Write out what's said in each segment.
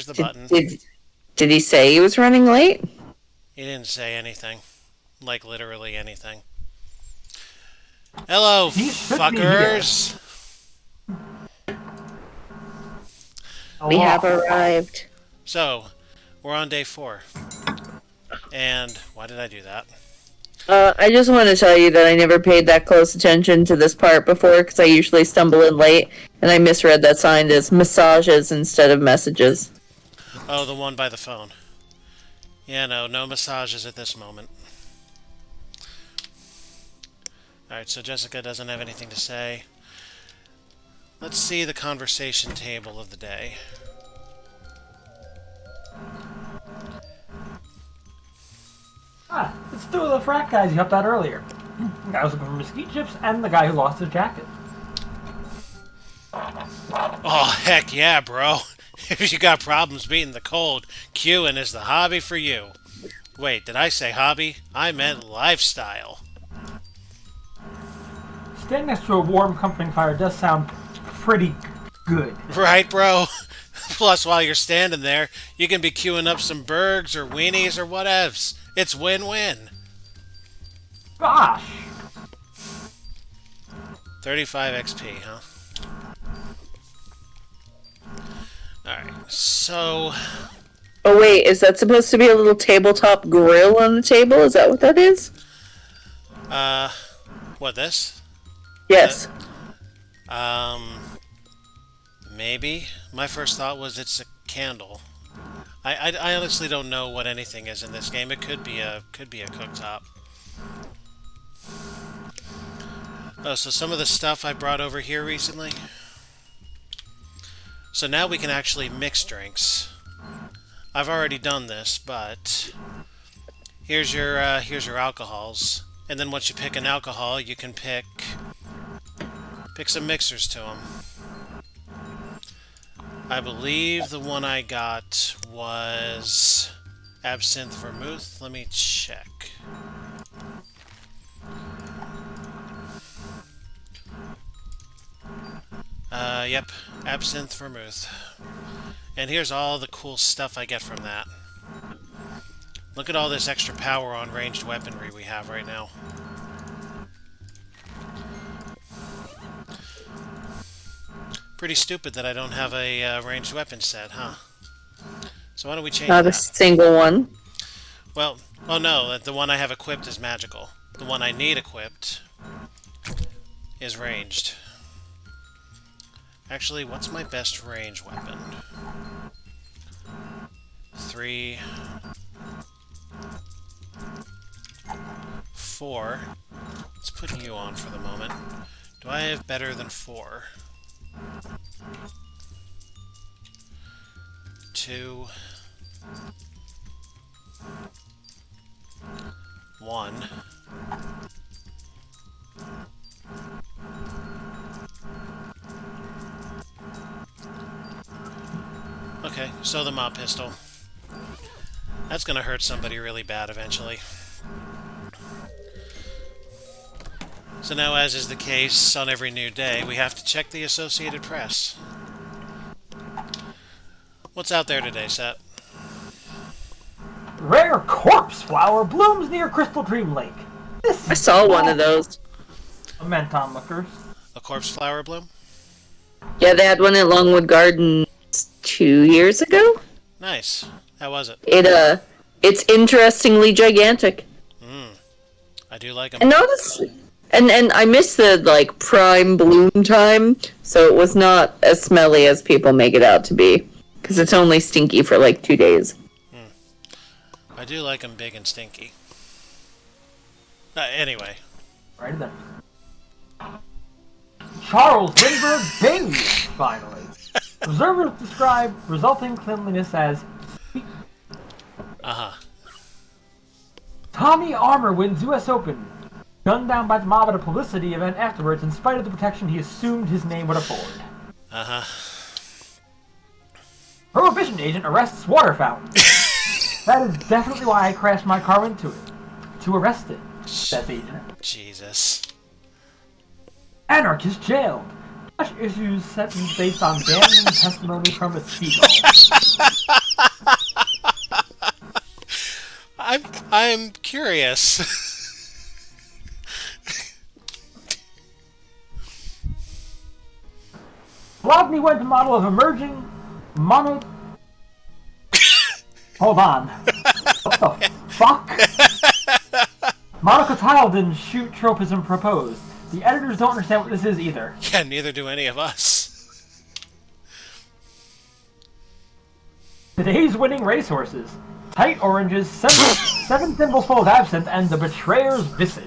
the button. Did he say he was running late? He didn't say anything. Like, literally anything. Hello, He should be here. fuckers! We have arrived. So, we're on day 4. And, why did I do that? I just want to tell you that I never paid that close attention to this part before because I usually stumble in late, and I misread that sign as massages instead of messages. Oh, the one by the phone. Yeah, no massages at this moment. Alright, so Jessica doesn't have anything to say. Let's see the conversation table of the day. It's two of the frat guys you helped out earlier. The guy was looking for mesquite chips and the guy who lost his jacket. Oh, heck yeah, bro. If you got problems beating the cold, queuing is the hobby for you. Wait, did I say hobby? I meant lifestyle. Standing next to a warm, comforting fire does sound pretty good. Right, bro? Plus, while you're standing there, you can be queuing up some burgers or weenies or whatevs. It's win-win. Gosh! 35 XP, huh? Alright, so... Oh wait, is that supposed to be a little tabletop grill on the table? Is that what that is? What, this? Yes. Maybe. My first thought was it's a candle. I honestly don't know what anything is in this game. It could be a cooktop. Oh, so some of the stuff I brought over here recently. So now we can actually mix drinks. I've already done this, but here's your alcohols. And then once you pick an alcohol, you can pick some mixers to them. I believe the one I got was absinthe vermouth. Let me check. Yep, absinthe vermouth. And here's all the cool stuff I get from that. Look at all this extra power on ranged weaponry we have right now. Pretty stupid that I don't have a ranged weapon set, huh? So why don't we change Not that? a single one. Well, oh no, the one I have equipped is magical. The one I need equipped is ranged. Actually, what's my best range weapon? 3... 4. Let's put you on for the moment. Do I have better than 4? 2... 1. Okay, so the mop pistol. That's gonna hurt somebody really bad eventually. So now, as is the case on every new day, we have to check the Associated Press. What's out there today, Seth? Rare corpse flower blooms near Crystal Dream Lake. I saw one of those. Menton lookers. A corpse flower bloom? Yeah, they had one at Longwood Gardens 2 years ago. Nice. How was it? It's interestingly gigantic. I do like them. And honestly, and I missed the prime bloom time, so it was not as smelly as people make it out to be, because it's only stinky for 2 days. I do like them big and stinky. Anyway. Right then. Charles Lindbergh baby, finally. Observers describe resulting cleanliness as... Uh-huh. Tommy Armour wins U.S. Open. Gunned down by the mob at a publicity event afterwards in spite of the protection he assumed his name would afford. Uh-huh. Prohibition agent arrests water fountain. That is definitely why I crashed my car into it. To arrest it, says agent. Jesus. Anarchist jailed. Judge issues sentence based on damning testimony from a seagull. I'm curious. Rodney went to model of emerging mono... Hold on. What the fuck? Monocotyledon shoot tropism proposed. The editors don't understand what this is either. Yeah, neither do any of us. Today's winning racehorses. Tight oranges, seven thimbles full of absinthe, and the betrayer's visage.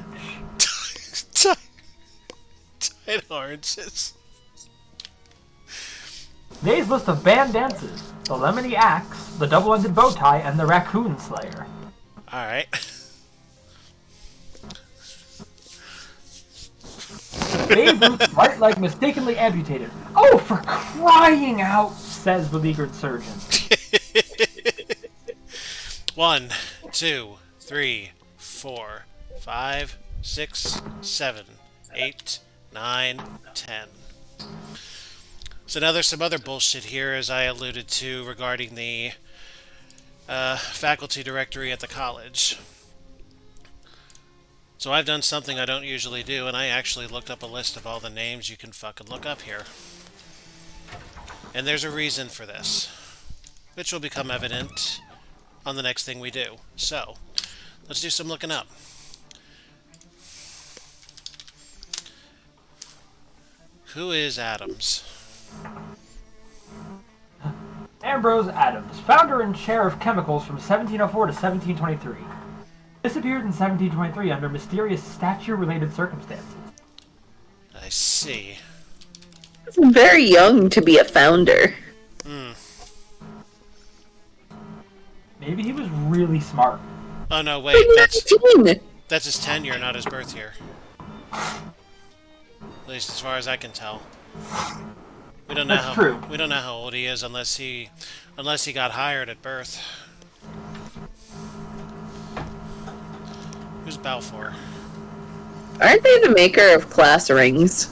Tight oranges. Today's list of banned dances. The lemony axe, the double-ended bow tie, and the raccoon slayer. Alright. Babe Ruth's right leg mistakenly amputated. Oh, for crying out, says beleaguered surgeon. 1, 2, 3, 4, 5, 6, 7, 8, 9, 10. So now there's some other bullshit here, as I alluded to, regarding the faculty directory at the college. So I've done something I don't usually do, and I actually looked up a list of all the names you can fucking look up here. And there's a reason for this, which will become evident on the next thing we do. So, let's do some looking up. Who is Adams? Ambrose Adams, founder and chair of chemicals from 1704 to 1723. Disappeared in 1723 under mysterious statue-related circumstances. I see. I'm very young to be a founder. Maybe he was really smart. Oh no, wait, that's 19! his tenure, not his birth year. At least as far as I can tell. We don't know That's true. We don't know how old he is unless he got hired at birth. Who's Balfour? Aren't they the maker of class rings?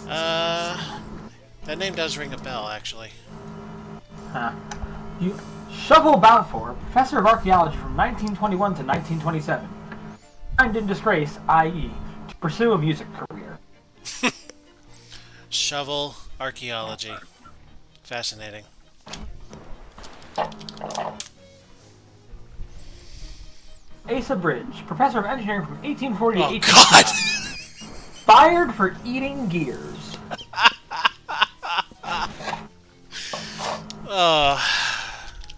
That name does ring a bell, actually. Huh. Shovel Balfour, professor of archaeology from 1921 to 1927. Signed in disgrace, i.e., to pursue a music career. Shovel archaeology. Fascinating. Asa Bridge, professor of engineering from 1840 to Oh 1859. God! Fired for eating gears.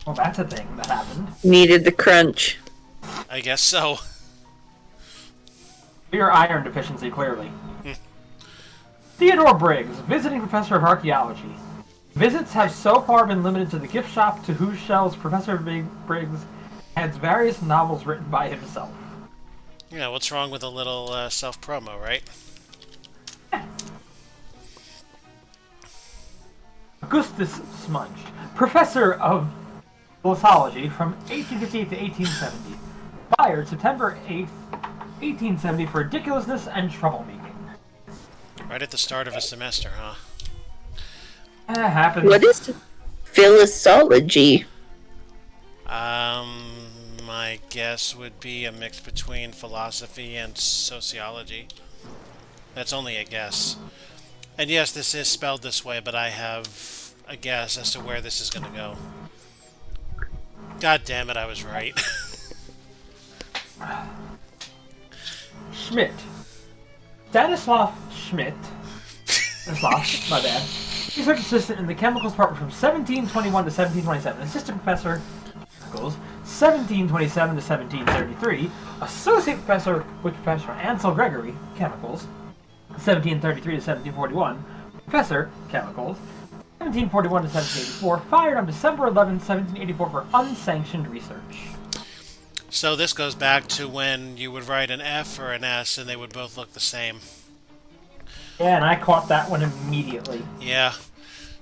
Well, that's a thing that happened. Needed the crunch. I guess so. Your iron deficiency, clearly. Theodore Briggs, visiting professor of archaeology. Visits have so far been limited to the gift shop to whose shelves Professor Briggs adds various novels written by himself. Yeah, what's wrong with a little self-promo, right? Augustus Smudged, professor of philosophy from 1858 to 1870. Fired September 8th, 1870 for ridiculousness and troublemaking. Right at the start of a semester, huh? Happens. What is philosophy? My guess would be a mix between philosophy and sociology. That's only a guess. And yes, this is spelled this way, but I have a guess as to where this is going to go. God damn it, I was right. Schmidt. Stanislav Schmidt. Stanislav, my bad. Research assistant in the chemicals department from 1721 to 1727. Assistant professor, chemicals, 1727 to 1733. Associate professor with Professor Ansel Gregory, chemicals, 1733 to 1741. Professor, chemicals, 1741 to 1784. Fired on December 11, 1784 for unsanctioned research. So this goes back to when you would write an F or an S and they would both look the same. Yeah, and I caught that one immediately. Yeah.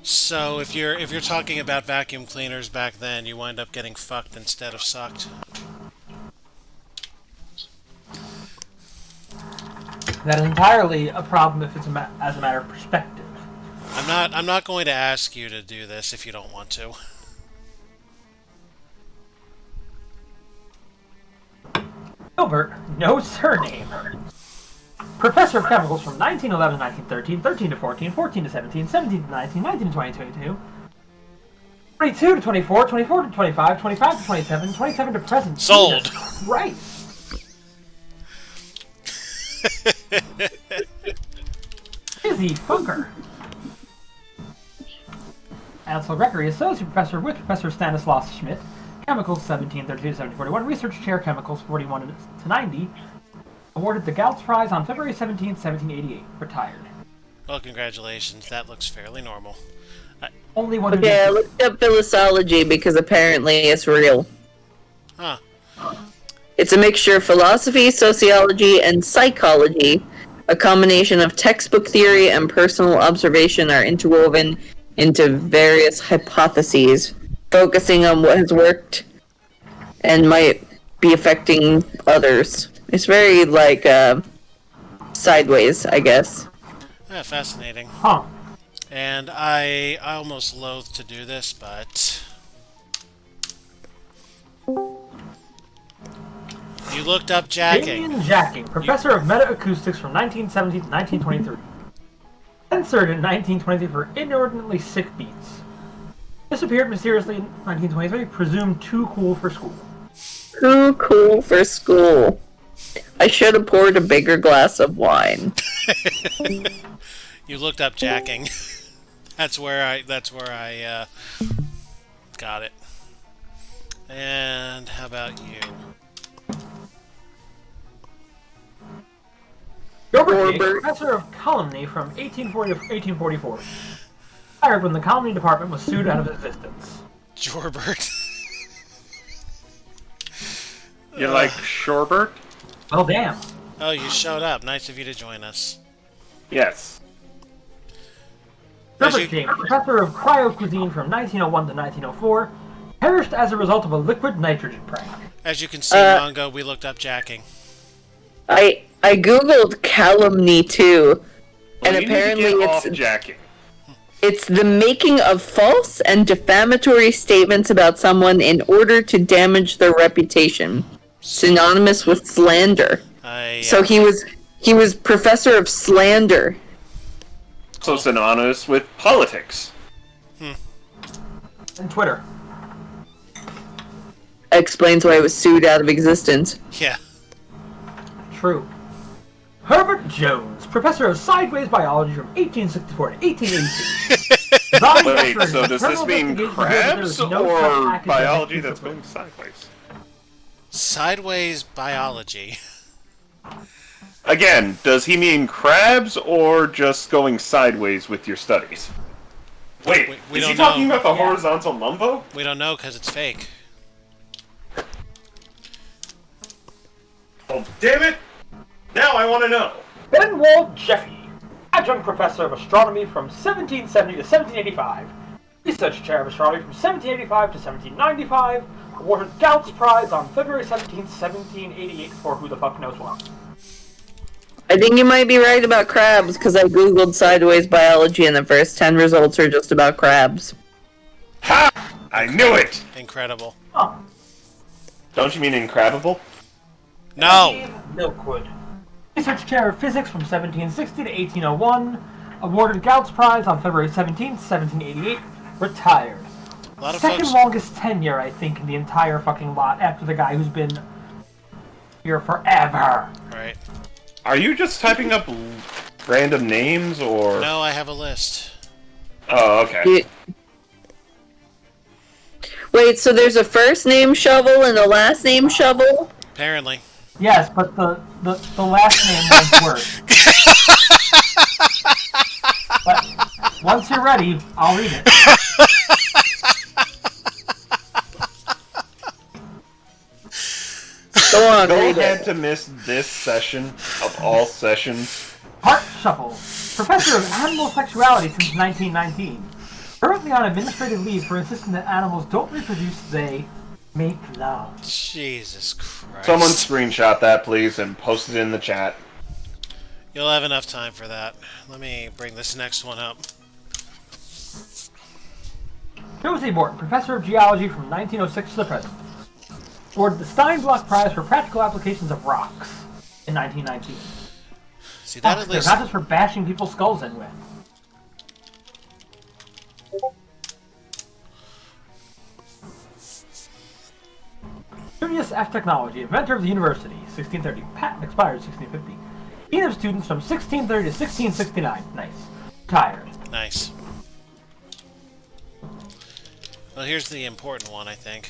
So if you're talking about vacuum cleaners back then, you wind up getting fucked instead of sucked. That is entirely a problem if it's as a matter of perspective. I'm not going to ask you to do this if you don't want to. Gilbert, no surname. Professor of Chemicals from 1911 to 1913, 13 to 14, 14 to 17, 17 to 19, 19 to 20, 22, 22 to 24, 24 to 25, 25 to 27, 27 to present. Sold. Jesus Christ. Busy fucker. Ansel Gregory, Associate Professor with Professor Stanislaus Schmidt, Chemicals 1732 to 1741, Research Chair Chemicals 41 to 90, awarded the Gautz Prize on February 17, 1788, retired. Well, congratulations. That looks fairly normal. Only one. Okay, I looked up philosophy because apparently it's real. Huh. It's a mixture of philosophy, sociology, and psychology. A combination of textbook theory and personal observation are interwoven into various hypotheses, focusing on what has worked and might be affecting others. It's very, like, sideways, I guess. Yeah, fascinating. Huh. And I almost loathe to do this, but... You looked up jacking. Damien Jacking, Professor of Metaacoustics from 1917 to 1923. Censored in 1923 for inordinately sick beats. Disappeared mysteriously in 1923, presumed too cool for school. Too cool for school. I should have poured a bigger glass of wine. You looked up jacking. That's where I got it. And how about you? Gilbert Gates, Professor of Colony from 1840 to 1844. Fired when the Colony Department was sued out of existence. Jorbert. You like Shorebird? Well, damn. Oh, you showed up. Nice of you to join us. Yes. As Gilbert you- James, Professor of Cryo-Cuisine from 1901 to 1904. Perished as a result of a liquid nitrogen prank. As you can see, Mongo, we looked up jacking. I googled calumny too, Well, and you need to apparently get it's off jacking. it's the making of false and defamatory statements about someone in order to damage their reputation, synonymous with slander. So he was professor of slander. So synonymous with politics. And Twitter. Explains why it was sued out of existence. Yeah. True. Herbert Jones, Professor of Sideways Biology from 1864 to 1882. Wait, so does this mean crabs or biology that's going sideways? Sideways biology. Again, does he mean crabs or just going sideways with your studies? Wait, We is he don't talking know. about the horizontal mumbo? We don't know because it's fake. Oh, damn it! Now I want to know. Benwald Jeffy, Adjunct Professor of Astronomy from 1770 to 1785. Research Chair of Astronomy from 1785 to 1795. Awarded Gautz Prize on February 17, 1788 for who the fuck knows what. I think you might be right about crabs, because I googled sideways biology and the first 10 results are just about crabs. Ha! I knew it! Incredible. Huh. Don't you mean incredible? No! Milkwood. Research Chair of Physics from 1760 to 1801. Awarded Gautz Prize on February 17, 1788. Retired. A lot of Second folks... longest tenure, I think, in the entire fucking lot after the guy who's been here forever. Right. Are you just typing up random names or? No, I have a list. Oh, okay. Wait, so there's a first name Shovel and a last name Shovel? Apparently. Yes, but the last name won't work. But once you're ready, I'll read it. Go on, Go read ahead it. to miss this session of all sessions. Heart Shuffle, Professor of Animal Sexuality since 1919. Currently on administrative leave for insisting that animals don't reproduce, they make love. Jesus Christ. Someone screenshot that, please, and post it in the chat. You'll have enough time for that. Let me bring this next one up. Josie Morton, Professor of Geology from 1906 to the present. awarded the Steinblock Prize for practical applications of rocks in 1919. See, that at They're least... not just for bashing people's skulls in with. Junius F. Technology, inventor of the university, 1630. Patent expired 1650. Dean of students from 1630 to 1669. Nice. Retired. Nice. Well, here's the important one, I think.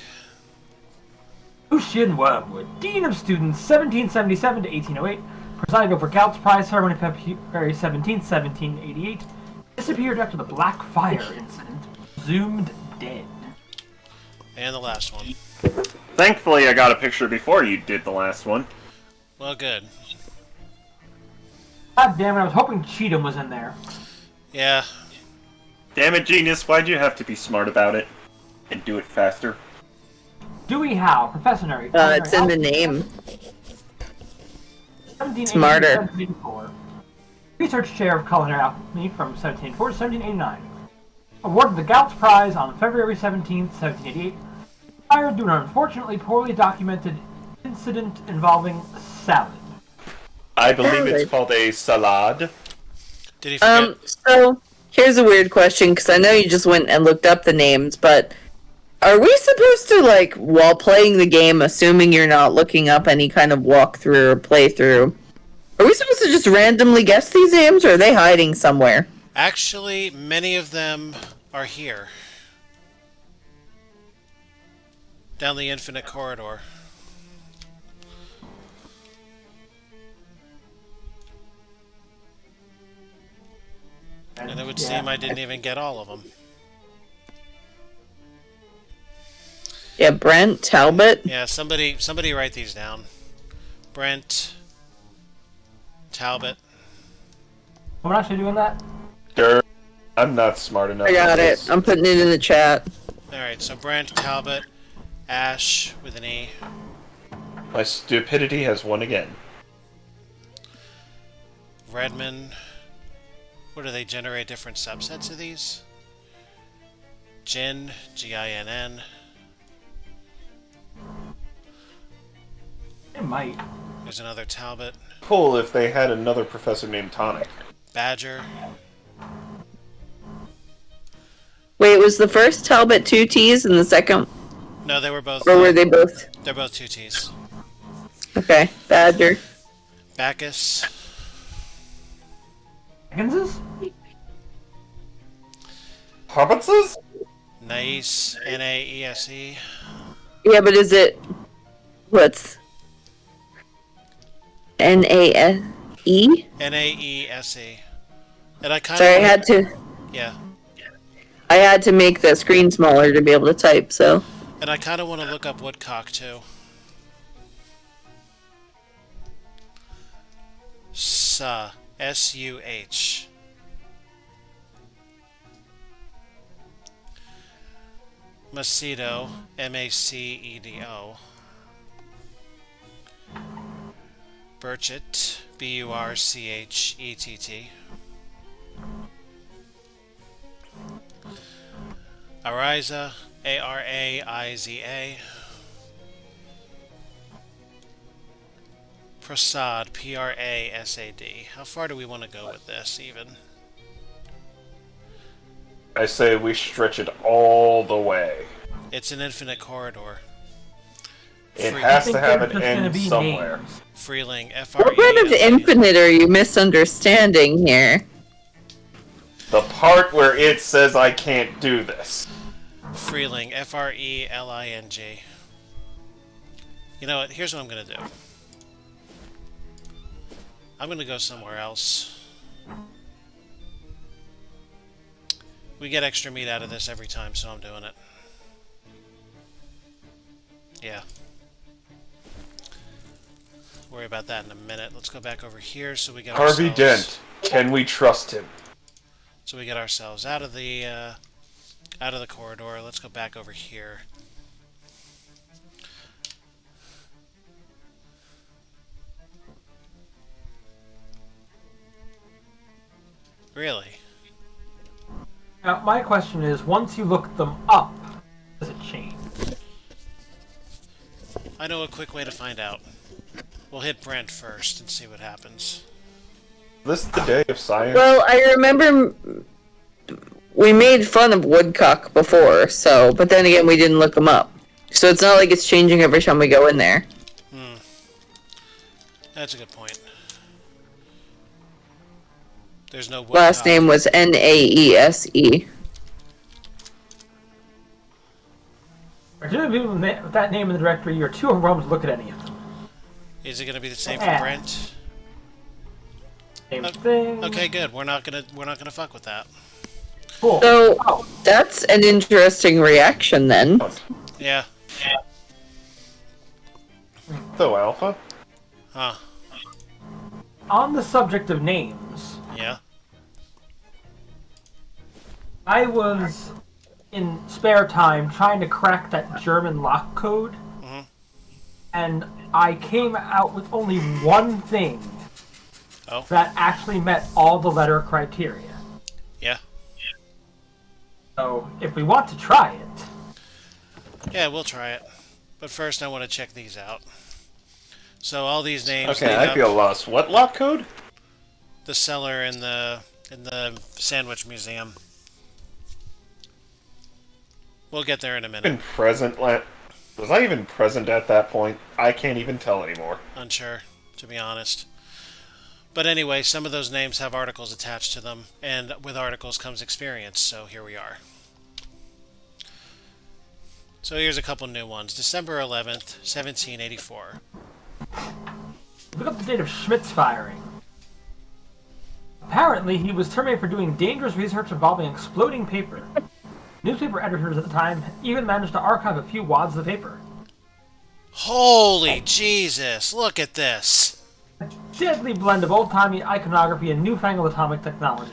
Lucien Wormwood, Dean of Students, 1777 to 1808, presided over Gaut's Prize ceremony February 17, 1788, disappeared after the Black Fire incident, presumed dead. And the last one. Thankfully, I got a picture before you did the last one. Well, good. God damn it, I was hoping Cheatham was in there. Yeah. Damn it, Genius, why'd you have to be smart about it? And do it faster? Dewey Howe, professionary. It's in the name. Smarter. 1784. Research chair of culinary alchemy from 1784 to 1789. Awarded the Gaut's Prize on February 17, 1788. Fired due to an unfortunately poorly documented incident involving salad. I believe it's called a salad. Did he forget? So, here's a weird question, because I know you just went and looked up the names, but are we supposed to, like, while playing the game, assuming you're not looking up any kind of walkthrough or playthrough, are we supposed to just randomly guess these names, or are they hiding somewhere? Actually, many of them are here. Down the infinite corridor. And it would seem I didn't even get all of them. Yeah, Brent, Talbot. Yeah, somebody write these down. Brent, Talbot. I'm actually doing that. Sure. I'm not smart enough. I got for it. this. I'm putting it in the chat. Alright, so Brent, Talbot, Ash with an E. My stupidity has won again. Redmond. What do they generate different subsets of these? Gin, Ginn. It might. There's another Talbot. Cool if they had another professor named Tonic. Badger. Wait, was the first Talbot 2 T's and the second, No, they were both. or were they both? They're both 2 T's. Okay, Badger. Bacchus. Higginses? Hobbitses? Naes. Naese. Yeah, but is it what's N-A-S-E? Naese. And I kind Sorry, of. I had to. Yeah. I had to make the screen smaller to be able to type. So. And I kind of want to look up Woodcock too. Suh. S-U-H. Macedo. M-A-C-E-D-O. Burchett. B-U-R-C-H-E-T-T. Ariza. A-R-A-I-Z-A. Prasad. P-R-A-S-A-D. How far do we want to go with this, even? I say we stretch it all the way. It's an infinite corridor. It Free- has I to think have they're an just gonna end be somewhere. names. Freeling. What part of F-R-E-L-I-N-G. infinite are you misunderstanding here? The part where it says I can't do this. Freeling. F-R-E-L-I-N-G. You know what? Here's what I'm going to do. I'm going to go somewhere else. We get extra meat out of this every time, so I'm doing it. Yeah. Worry about that in a minute. Let's go back over here so we get Harvey ourselves... Dent. Can we trust him? So we get ourselves out of the corridor. Let's go back over here. Really? Now, my question is, once you look them up, does it change? I know a quick way to find out. We'll hit Brent first and see what happens. This the day of science. Well, I remember we made fun of Woodcock before, so, but then again, we didn't look him up. So it's not like it's changing every time we go in there. That's a good point. There's no Woodcock. Last name was Naese. Are two people with that name in the directory, you're too overwhelmed to look at any of them. Is it going to be the same for Brent? Same thing. Okay, good. We're not gonna fuck with that. Cool. So, that's an interesting reaction then. Yeah. So, Alpha? Huh. On the subject of names, Yeah. I was in spare time trying to crack that German lock code, and I came out with only one thing that actually met all the letter criteria. Yeah. So, if we want to try it... Yeah, we'll try it. But first I want to check these out. So all these names... Okay, I feel lost. What lock code? The cellar in the Sandwich Museum. We'll get there in a minute. Was I even present at that point? I can't even tell anymore. Unsure, to be honest. But anyway, some of those names have articles attached to them, and with articles comes experience, so here we are. So here's a couple new ones. December 11th, 1784. Look up the date of Schmidt's firing. Apparently, he was terminated for doing dangerous research involving exploding paper. Newspaper editors at the time even managed to archive a few wads of the paper. Holy Jesus, look at this. A deadly blend of old-timey iconography and newfangled atomic technology.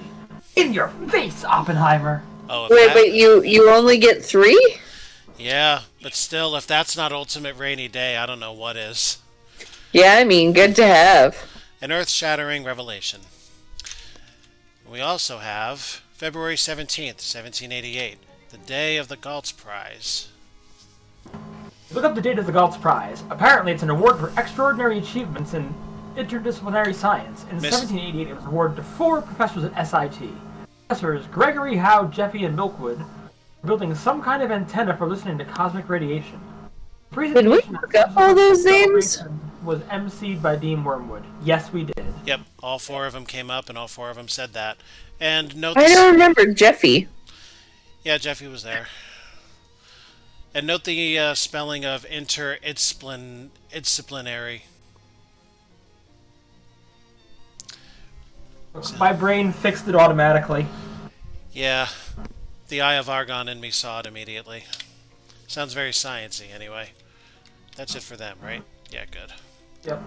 In your face, Oppenheimer! Oh, Wait, you only get 3? Yeah, but still, if that's not Ultimate Rainy Day, I don't know what is. Yeah, I mean, good to have. An earth-shattering revelation. We also have February 17th, 1788, the day of the Galtz Prize. Look up the date of the Galtz Prize. Apparently, it's an award for extraordinary achievements in interdisciplinary science. In 1788, it was awarded to 4 professors at SIT. Professors Gregory, Howe, Jeffy, and Milkwood were building some kind of antenna for listening to cosmic radiation. Did we look up all those names? Was emceed by Dean Wormwood. Yes, we did. Yep, all 4 of them came up, and all 4 of them said that. And note I don't remember Jeffy. Yeah, Jeffy was there. And note the spelling of interdisciplinary. My brain fixed it automatically. Yeah, the Eye of Argon in me saw it immediately. Sounds very sciencey, anyway. That's it for them, right? Yeah, good. Yep.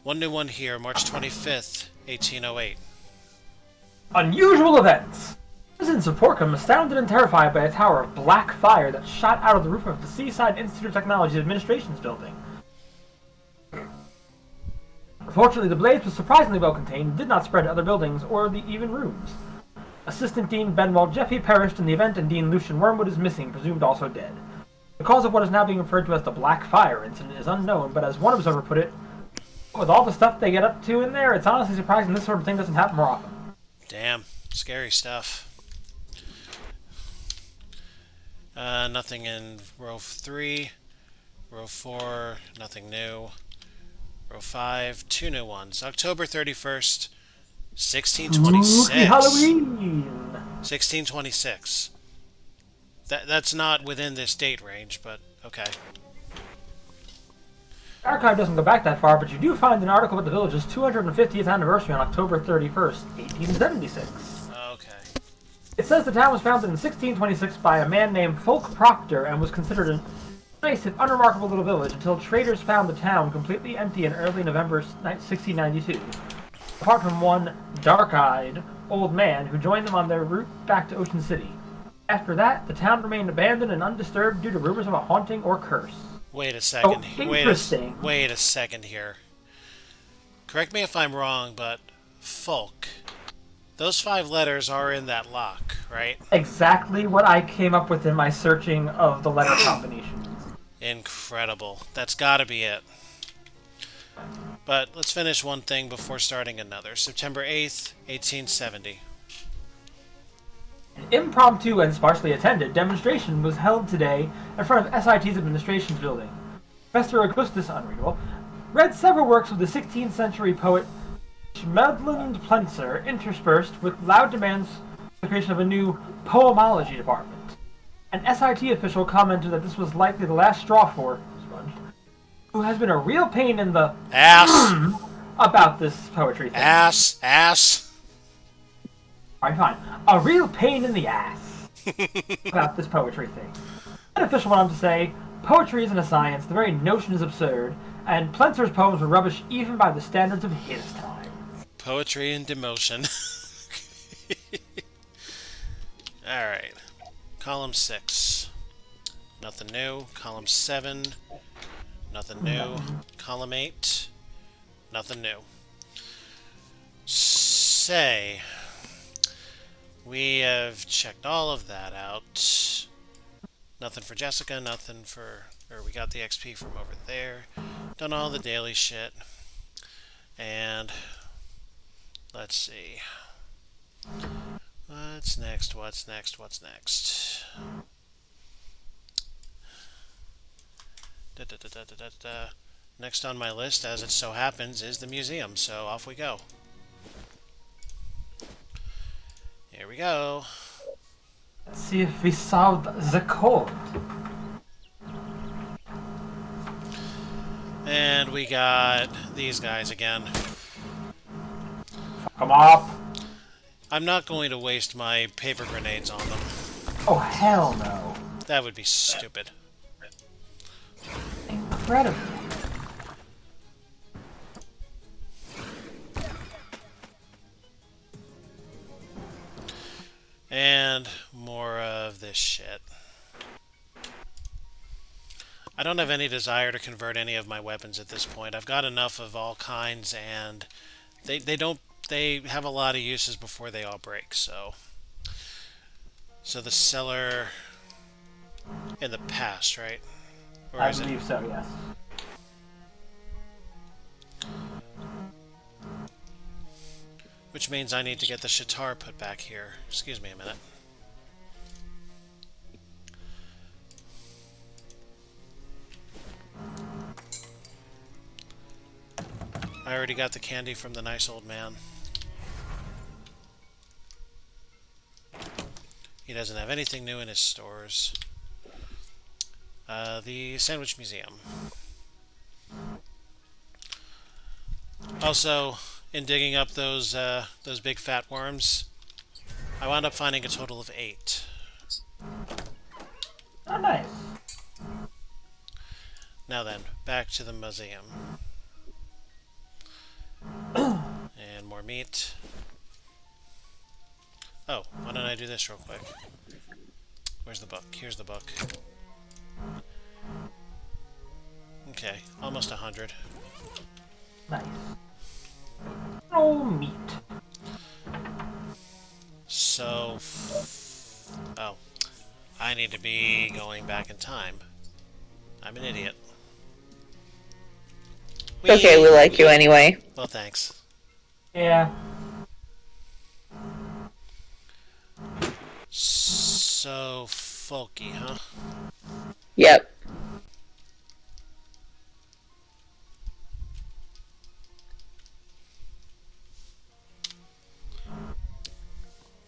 One new one here, March 25th, 1808. Unusual events! Citizens of Porkham astounded and terrified by a tower of black fire that shot out of the roof of the Seaside Institute of Technology's administration's building. Fortunately, the blaze was surprisingly well contained and did not spread to other buildings or even rooms. Assistant Dean Benwell Jeffy perished in the event, and Dean Lucian Wormwood is missing, presumed also dead. The cause of what is now being referred to as the Black Fire incident is unknown, but as one observer put it, with all the stuff they get up to in there, it's honestly surprising this sort of thing doesn't happen more often. Damn, scary stuff. Nothing in row 3. Row 4, nothing new. Row 5, 2 new ones. October 31st, 1626. Spooky Halloween! 1626. That's not within this date range, but okay. The archive doesn't go back that far, but you do find an article about the village's 250th anniversary on October 31st, 1876. Okay. It says the town was founded in 1626 by a man named Fulk Proctor and was considered a nice if unremarkable little village until traders found the town completely empty in early November 1692. Apart from one dark-eyed old man who joined them on their route back to Ocean City. After that, the town remained abandoned and undisturbed due to rumors of a haunting or curse. Wait a second. Oh, interesting. Wait a second here. Correct me if I'm wrong, but Folk. Those 5 letters are in that lock, right? Exactly what I came up with in my searching of the letter combinations. Incredible. That's gotta be it. But let's finish one thing before starting another. September 8th, 1870. An impromptu and sparsely attended demonstration was held today in front of SIT's administration building. Professor Augustus Unreadable read several works of the 16th century poet Schmedlund Plenzer, interspersed with loud demands for the creation of a new poemology department. An SIT official commented that this was likely the last straw for Sponge, who has been a real pain in the ass about this poetry thing. Ass. Alright, fine. A real pain in the ass about this poetry thing. An official went on to say, poetry isn't a science, the very notion is absurd, and Plenzer's poems were rubbish even by the standards of his time. Poetry and demotion. Alright. Column 6. Nothing new. Column 7. Nothing new. Column 8. Nothing new. Say, we have checked all of that out. Nothing for Jessica, nothing for... Or we got the XP from over there. Done all the daily shit. And... let's see. What's next? Next on my list, as it so happens, is the museum, so off we go. Here we go. Let's see if we solved the code. And we got these guys again. Come up. I'm not going to waste my paper grenades on them. Oh, hell no. That would be stupid. Incredible. And more of this shit. I don't have any desire to convert any of my weapons at this point. I've got enough of all kinds, and they have a lot of uses before they all break, so the cellar in the past, right? Or I is believe it? so, yes. Which means I need to get the Shatar put back here. Excuse me a minute. I already got the candy from the nice old man. He doesn't have anything new in his stores. The Sandwich Museum. Also, in digging up those big fat worms, I wound up finding a total of 8. Oh, nice. Now then, back to the museum. And more meat. Oh, why don't I do this real quick? Where's the book? Here's the book. Okay, almost 100. Nice. Oh, meat. So... oh. I need to be going back in time. I'm an idiot. Okay, we like you anyway. Well, thanks. Yeah. So folky, huh? Yep.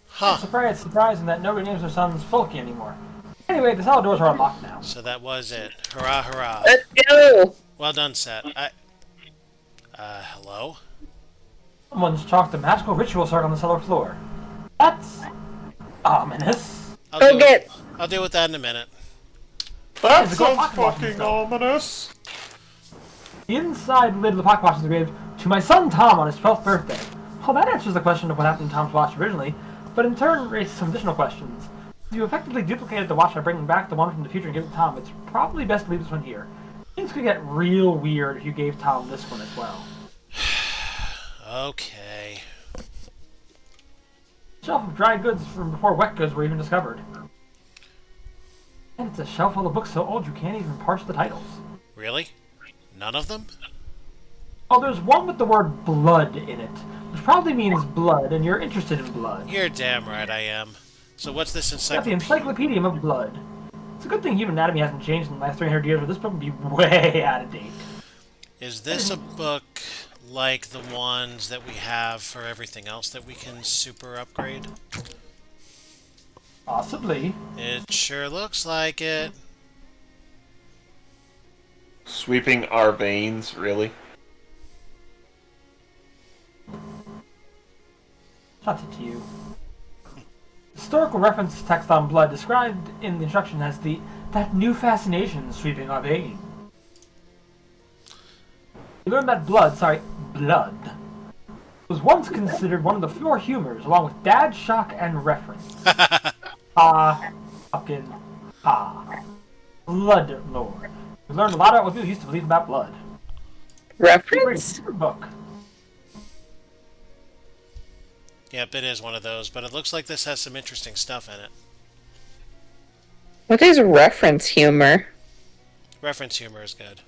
Huh. Surprising that nobody names their sons Folky anymore. Anyway, the cellar doors are unlocked now. So that was it. Hurrah, hurrah. Let's go! Well done, Set. Hello? Someone's chalked a magical ritual circle on the cellar floor. That's ominous. Go get! I'll deal with that in a minute. That It's a good sounds pocket watch fucking stuff. ominous. The inside lid of the pocket watch is engraved to my son Tom on his 12th birthday. Well, that answers the question of what happened to Tom's watch originally, but in turn raises some additional questions. If you effectively duplicated the watch by bringing back the one from the future and giving it to Tom, it's probably best to leave this one here. Things could get real weird if you gave Tom this one as well. Okay. Shelf of dry goods from before wet goods were even discovered. And it's a shelf full of books so old you can't even parse the titles. Really? None of them? Oh, there's one with the word blood in it, which probably means blood, and you're interested in blood. You're damn right I am. So what's this Got the encyclopedia? Encyclopedium of Blood. It's a good thing human anatomy hasn't changed in the last 300 years, or this book would be way out of date. Is this a book like the ones that we have for everything else that we can super upgrade? Possibly. It sure looks like it. Sweeping our veins, really? Shots it to you. Historical reference text on blood described in the instruction as that new fascination sweeping our vein. You learn that blood was once considered one of the 4 humors, along with dad, shock, and reference. Fucking Blood lore. We learned a lot about what people used to believe about blood. Reference? Book. Yep, it is one of those, but it looks like this has some interesting stuff in it. What is reference humor? Reference humor is good.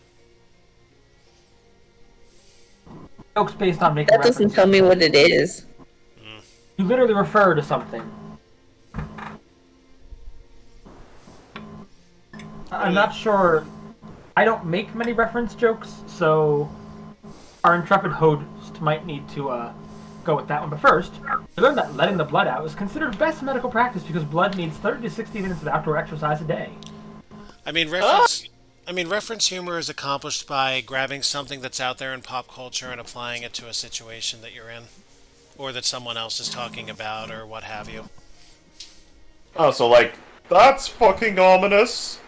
Jokes based on making That doesn't references. tell me what it is. You literally refer to something. I'm not sure. I don't make many reference jokes, so our intrepid host might need to go with that one. But first, we learned that letting the blood out is considered best medical practice because blood needs 30 to 60 minutes of outdoor exercise a day. I mean, reference humor is accomplished by grabbing something that's out there in pop culture and applying it to a situation that you're in, or that someone else is talking about, or what have you. Oh, so like, that's fucking ominous.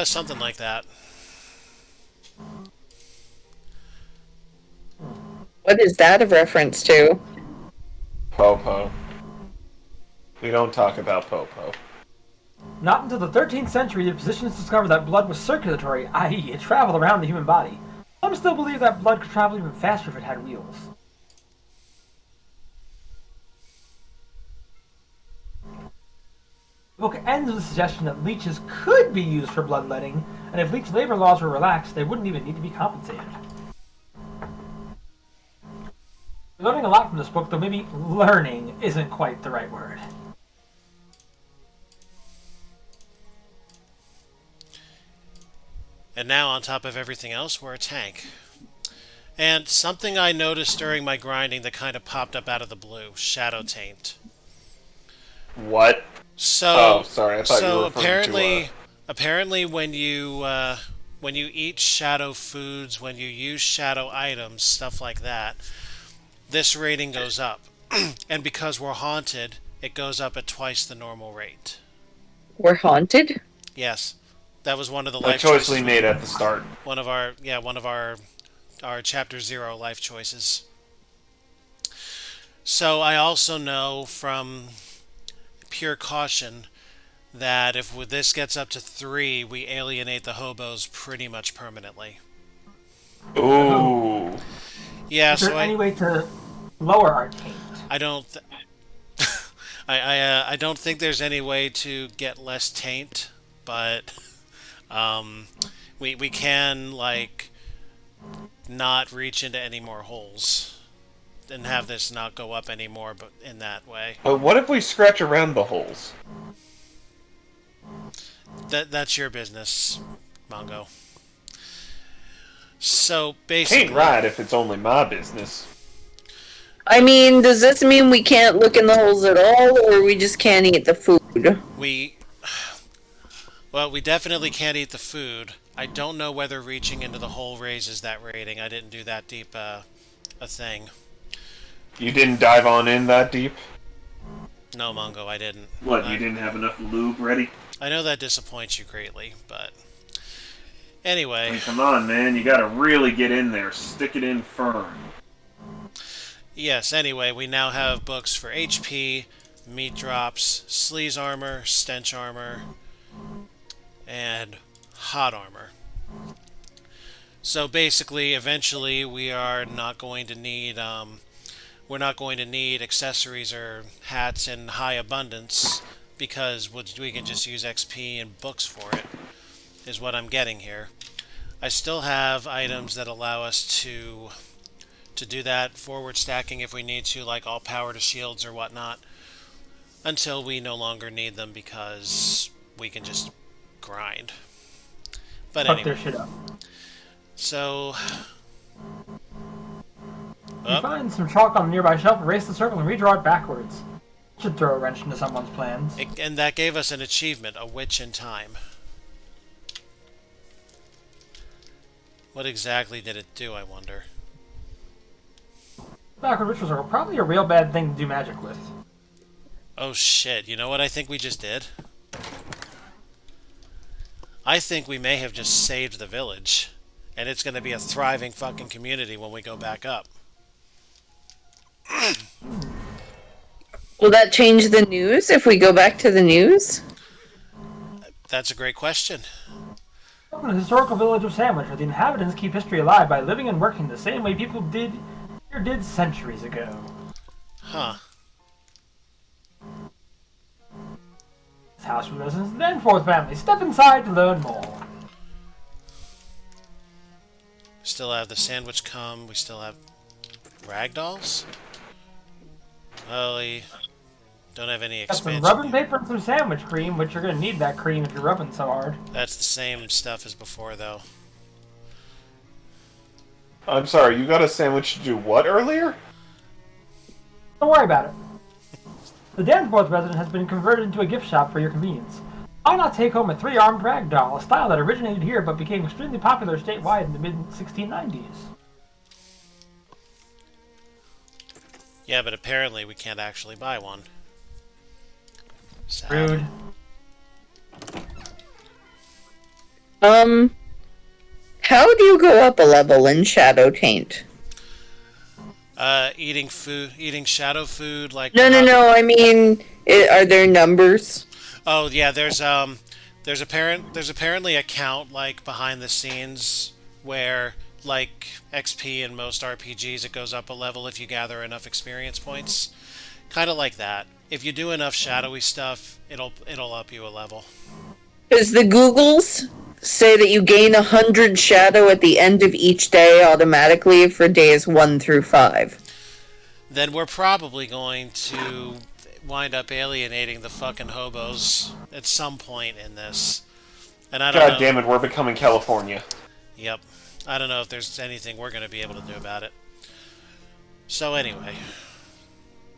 Something like that. What is that a reference to? Popo. We don't talk about Popo. Not until the 13th century did physicians discover that blood was circulatory, i.e., it traveled around the human body. Some still believe that blood could travel even faster if it had wheels. The book ends with the suggestion that leeches could be used for bloodletting, and if leech labor laws were relaxed, they wouldn't even need to be compensated. We're learning a lot from this book, though maybe learning isn't quite the right word. And now, on top of everything else, we're a tank. And something I noticed during my grinding that kind of popped up out of the blue, Shadow Taint. What? So, Oh, sorry, I thought you were referring apparently when you eat shadow foods, when you use shadow items, stuff like that, this rating goes up. And because we're haunted, it goes up at twice the normal rate. We're haunted? Yes. That was one of the a life choice choices. we made at the start. One of our chapter 0 life choices. So I also know from pure caution that if this gets up to 3, we alienate the hobos pretty much permanently. Ooh. Yeah, Is there so any way to lower our taint? I don't I don't think there's any way to get less taint, but we can like not reach into any more holes and have this not go up anymore, but in that way. But what if we scratch around the holes? That's your business, Mongo. So basically, Ain't right if it's only my business. I mean, does this mean we can't look in the holes at all, or we just can't eat the food? we definitely can't eat the food. I don't know whether reaching into the hole raises that rating. I didn't do that deep a thing. You didn't dive on in that deep? No, Mongo, I didn't. What, you didn't have enough lube ready? I know that disappoints you greatly, but I anyway. mean, come on, man. You gotta really get in there. Stick it in firm. Yes, anyway, we now have books for HP, meat drops, sleaze armor, stench armor, and hot armor. So basically, eventually, we are not going to need we're not going to need accessories or hats in high abundance because we can just use XP and books for it, is what I'm getting here. I still have items that allow us to do that forward stacking if we need to, like all power to shields or whatnot, until we no longer need them because we can just grind. But Fuck anyway, their shit up. so You find some chalk on a nearby shelf, erase the circle, and redraw it backwards. Should throw a wrench into someone's plans. and that gave us an achievement, a witch in time. What exactly did it do, I wonder? Backward rituals are probably a real bad thing to do magic with. Oh shit, you know what I think we just did? I think we may have just saved the village, and it's going to be a thriving fucking community when we go back up. Will that change the news if we go back to the news? That's a great question. Welcome to the historical village of Sandwich, where the inhabitants keep history alive by living and working the same way people did centuries ago. Huh. This house residents of the Danforth family. Step inside to learn more. Still have the sandwich cum. We still have ragdolls. Holy. Don't have any Got some expansion. rubbing paper and some sandwich cream, which you're going to need that cream if you're rubbing so hard. That's the same stuff as before, though. I'm sorry, you got a sandwich to do what earlier? Don't worry about it. The Danforth residence has been converted into a gift shop for your convenience. Why not take home a 3-armed rag doll, a style that originated here but became extremely popular statewide in the mid-1690s? Yeah, but apparently we can't actually buy one. Sad. Rude. How do you go up a level in Shadow Taint? Eating food, eating shadow food, like... No. I mean, are there numbers? Oh, yeah, there's apparently a count, like, behind the scenes where, like, XP in most RPGs, it goes up a level if you gather enough experience points. Kind of like that. If you do enough shadowy stuff, it'll up you a level. Because the Googles say that you gain 100 shadow at the end of each day automatically for days 1 through 5. Then we're probably going to wind up alienating the fucking hobos at some point in this. And I don't know. God damn it, we're becoming California. Yep. I don't know if there's anything we're going to be able to do about it. So anyway.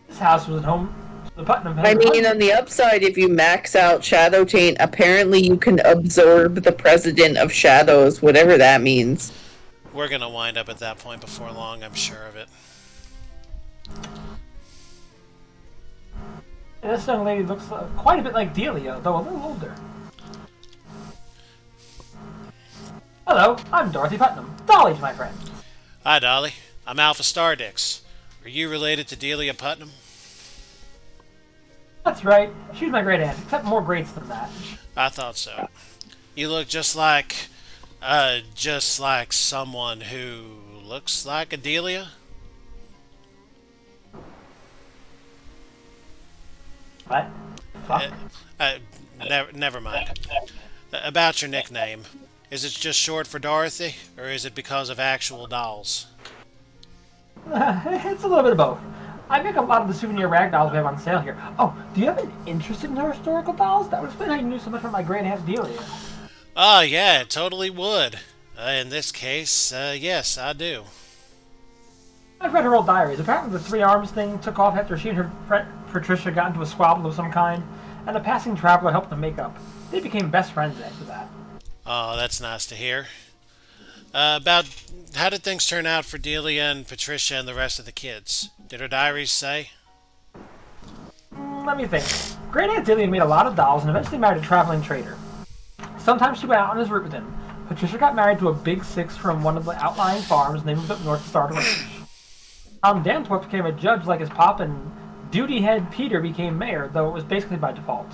This house was at home. The Putnam I mean, on the upside, if you max out Shadow Taint, apparently you can absorb the President of Shadows, whatever that means. We're going to wind up at that point before long, I'm sure of it. This young lady looks quite a bit like Delia, though a little older. Hello, I'm Dorothy Putnam. Dolly's my friend. Hi, Dolly. I'm Alpha Stardix. Are you related to Delia Putnam? That's right. She's my great aunt, except more greats than that. I thought so. You look just like someone who looks like a Delia. What? Fuck. Never mind. About your nickname. Is it just short for Dorothy, or is it because of actual dolls? It's a little bit of both. I make a lot of the souvenir rag dolls we have on sale here. Oh, do you have an interest in our historical dolls? That would explain how you knew so much about my great aunt Delia. Oh, yeah, it totally would. In this case, yes, I do. I've read her old diaries. Apparently the 3 arms thing took off after she and her friend Patricia got into a squabble of some kind, and a passing traveler helped them make up. They became best friends after that. Oh, that's nice to hear. About how did things turn out for Delia and Patricia and the rest of the kids? Did her diaries say? Let me think. Great Aunt Delia made a lot of dolls and eventually married a traveling trader. Sometimes she went out on his route with him. Patricia got married to a big 6 from one of the outlying farms, and they moved up north to start a ranch. Danforth became a judge like his pop, and duty head Peter became mayor, though it was basically by default.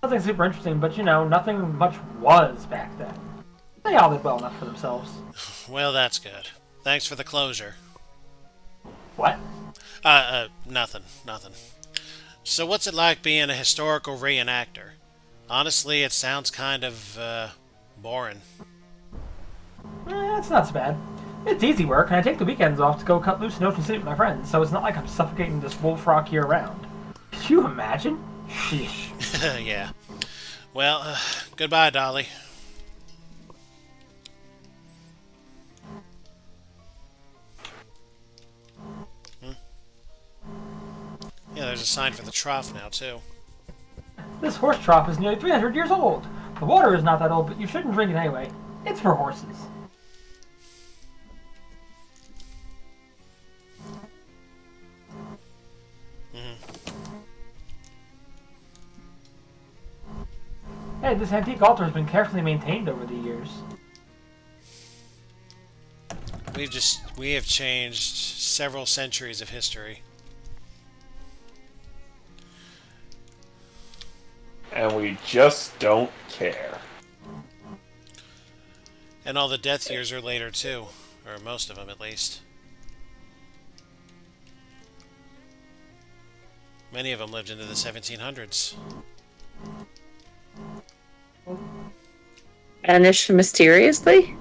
Nothing super interesting, but nothing much was back then. They all did well enough for themselves. Well, that's good. Thanks for the closure. What? Nothing. So what's it like being a historical reenactor? Honestly, it sounds kind of, boring. It's not so bad. It's easy work, and I take the weekends off to go cut loose in Ocean City with my friends, so it's not like I'm suffocating this wolf rock year round. Could you imagine? Sheesh. Yeah. Well, goodbye, Dolly. Yeah, there's a sign for the trough now, too. This horse trough is nearly 300 years old. The water is not that old, but you shouldn't drink it anyway. It's for horses. Hey, this antique altar has been carefully maintained over the years. We have changed several centuries of history. And we just don't care. And all the death years are later, too. Or most of them, at least. Many of them lived into the 1700s. Vanished mysteriously?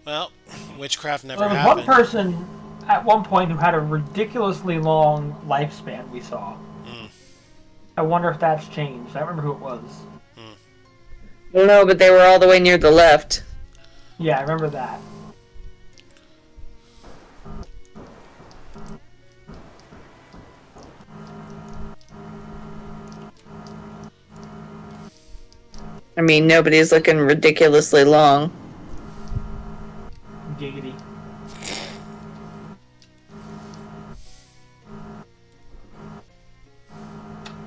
Well, witchcraft never There was happened. one person at one point who had a ridiculously long lifespan we saw. I wonder if that's changed. I don't remember who it was. I don't know, but they were all the way near the left. Yeah, I remember that. I mean, nobody's looking ridiculously long. Giggity.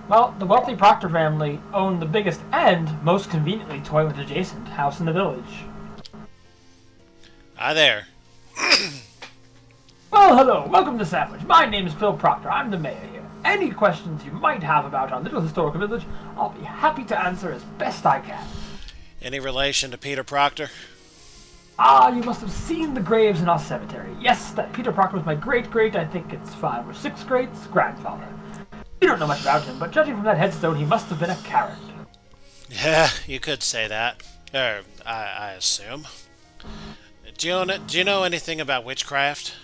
Well, the wealthy Proctor family owned the biggest and most conveniently toilet adjacent house in the village. Hi there. Well, hello, welcome to Sandwich. My name is Phil Proctor. I'm the mayor here. Any questions you might have about our little historical village, I'll be happy to answer as best I can. Any relation to Peter Proctor? Ah, you must have seen the graves in our cemetery. Yes, that Peter Proctor was my great-great, I think it's 5 or 6 greats, grandfather. You don't know much about him, but judging from that headstone, he must have been a character. Yeah, you could say that. I assume. Do you know anything about witchcraft?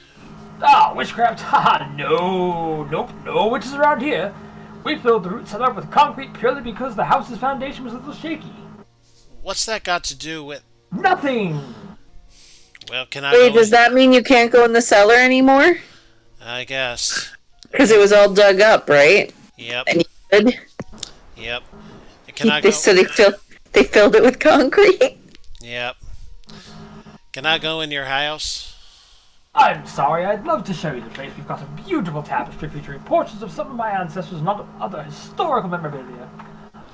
Ah, witchcraft? Haha, no witches around here. We filled the root cellar with concrete purely because the house's foundation was a little shaky. What's that got to do with... Nothing! Well, can I Wait, go does that mean you can't go in the cellar anymore? I guess. Because it was all dug up, right? Yep. And you could? Yep. Can I go... So they filled it with concrete? Yep. Can I go in your house? I'm sorry, I'd love to show you the place. We've got a beautiful tapestry featuring portraits of some of my ancestors and other historical memorabilia.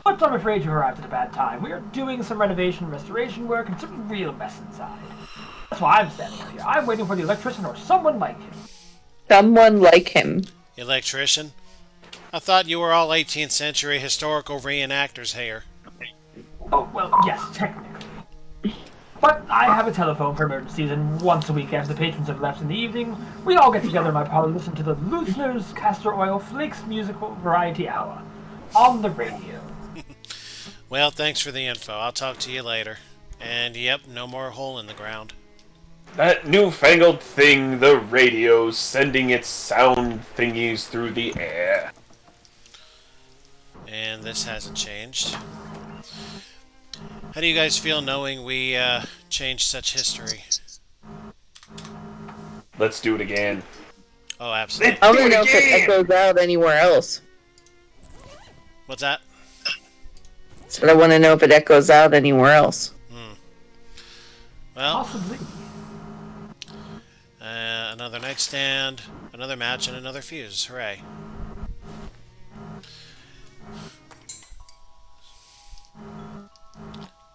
But I'm afraid you arrived at a bad time. We are doing some renovation and restoration work and some real mess inside. That's why I'm standing here. I'm waiting for the electrician or someone like him. Someone like him. Electrician? I thought you were all 18th century historical reenactors here. Oh, well, yes, technically. But I have a telephone for emergencies, and once a week after the patrons have left in the evening, we all get together in my parlor to listen to the Listener's Castor Oil Flakes Musical Variety Hour on the radio. Well, thanks for the info. I'll talk to you later. And yep, no more hole in the ground. That newfangled thing, the radio, sending its sound thingies through the air. And this hasn't changed. How do you guys feel knowing we changed such history? Let's do it again. Oh, absolutely. I want to know if it echoes out anywhere else. What's that? So I want to know if it echoes out anywhere else. Well, Possibly. another nightstand, another match, and another fuse. Hooray.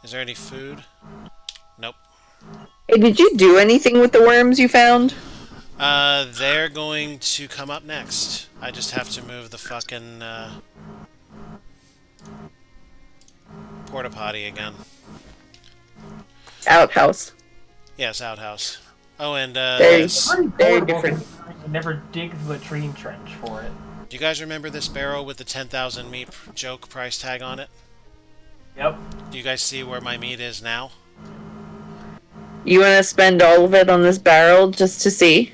Is there any food? Nope. Hey, did you do anything with the worms you found? They're going to come up next. I just have to move the fucking, porta potty again. Outhouse. Yes, outhouse. Oh, and, There's this. Pretty very portable different. considering I never dig the latrine trench for it. Do you guys remember this barrel with the 10,000 meat joke price tag on it? Yep. Do you guys see where my meat is now? You want to spend all of it on this barrel just to see?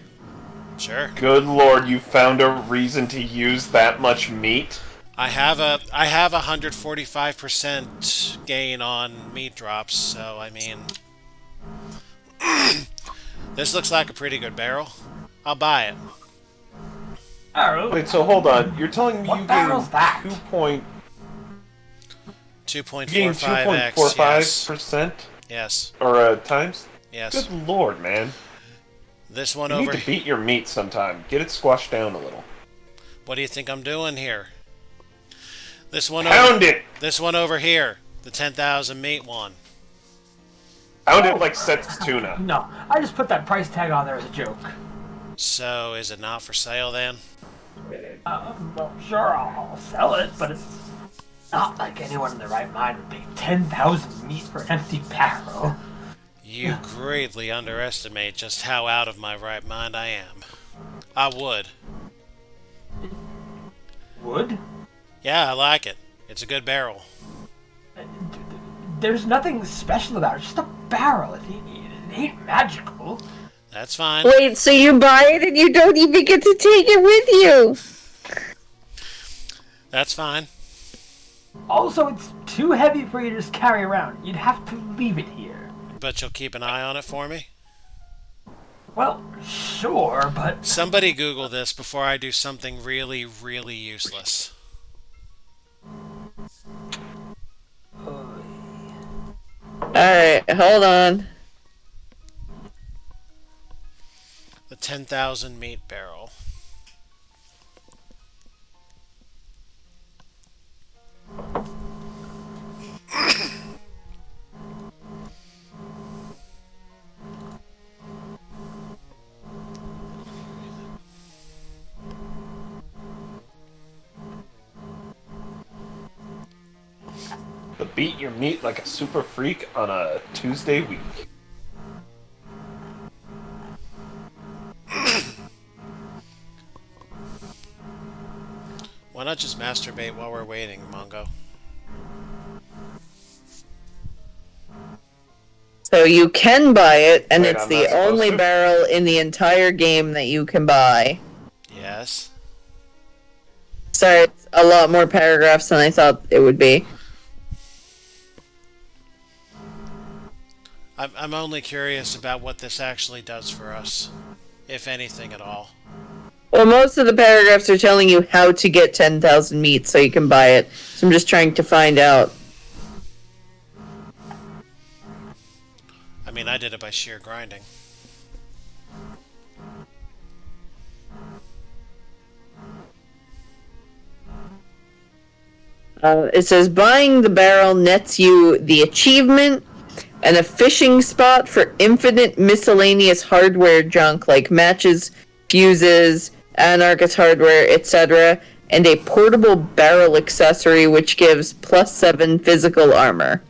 Sure. Good lord, you found a reason to use that much meat? I have a 145% gain on meat drops, so I mean, this looks like a pretty good barrel. I'll buy it. Alright. Wait, so hold on. You're telling me What you barrel's gained that? 2.45x. Yes. 2.45%? Yes. Or times? Yes. Good lord, man. This one You over. need to beat your meat sometime. Get it squashed down a little. What do you think I'm doing here? This one Pound over. it! This one over here, the 10,000 meat one. Pound it like Seth's tuna. No, I just put that price tag on there as a joke. So is it not for sale then? Well, sure, I'll sell it, but it's not like anyone in their right mind would pay 10,000 meat for an empty barrel. You greatly underestimate just how out of my right mind I am. I would. Would? Yeah, I like it. It's a good barrel. There's nothing special about it, it's just a barrel. It ain't magical. That's fine. Wait, so you buy it and you don't even get to take it with you? That's fine. Also, it's too heavy for you to just carry around. You'd have to leave it here. But you'll keep an eye on it for me? Well, sure, but... Somebody Google this before I do something really, really useless. Alright, hold on. The 10,000 meat barrel. But beat your meat like a super freak on a Tuesday week. Why not just masturbate while we're waiting, Mongo? So you can buy it, and Wait, it's I'm the not supposed only to? barrel in the entire game that you can buy. Yes. Sorry, it's a lot more paragraphs than I thought it would be. I'm only curious about what this actually does for us, if anything at all. Well, most of the paragraphs are telling you how to get 10,000 meat so you can buy it. So I'm just trying to find out. I mean, I did it by sheer grinding. It says buying the barrel nets you the achievement and a fishing spot for infinite miscellaneous hardware junk like matches, fuses, anarchist hardware, etc., and a portable barrel accessory which gives +7 physical armor.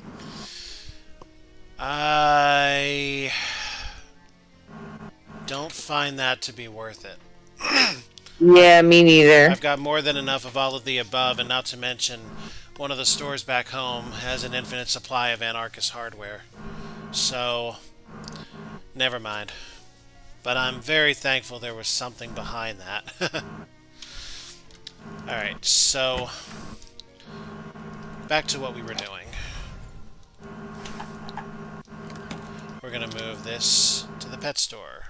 I don't find that to be worth it. Yeah, me neither. I've got more than enough of all of the above, and not to mention, one of the stores back home has an infinite supply of anarchist hardware. So, never mind. But I'm very thankful there was something behind that. Alright, so, back to what we were doing. We're gonna move this to the pet store.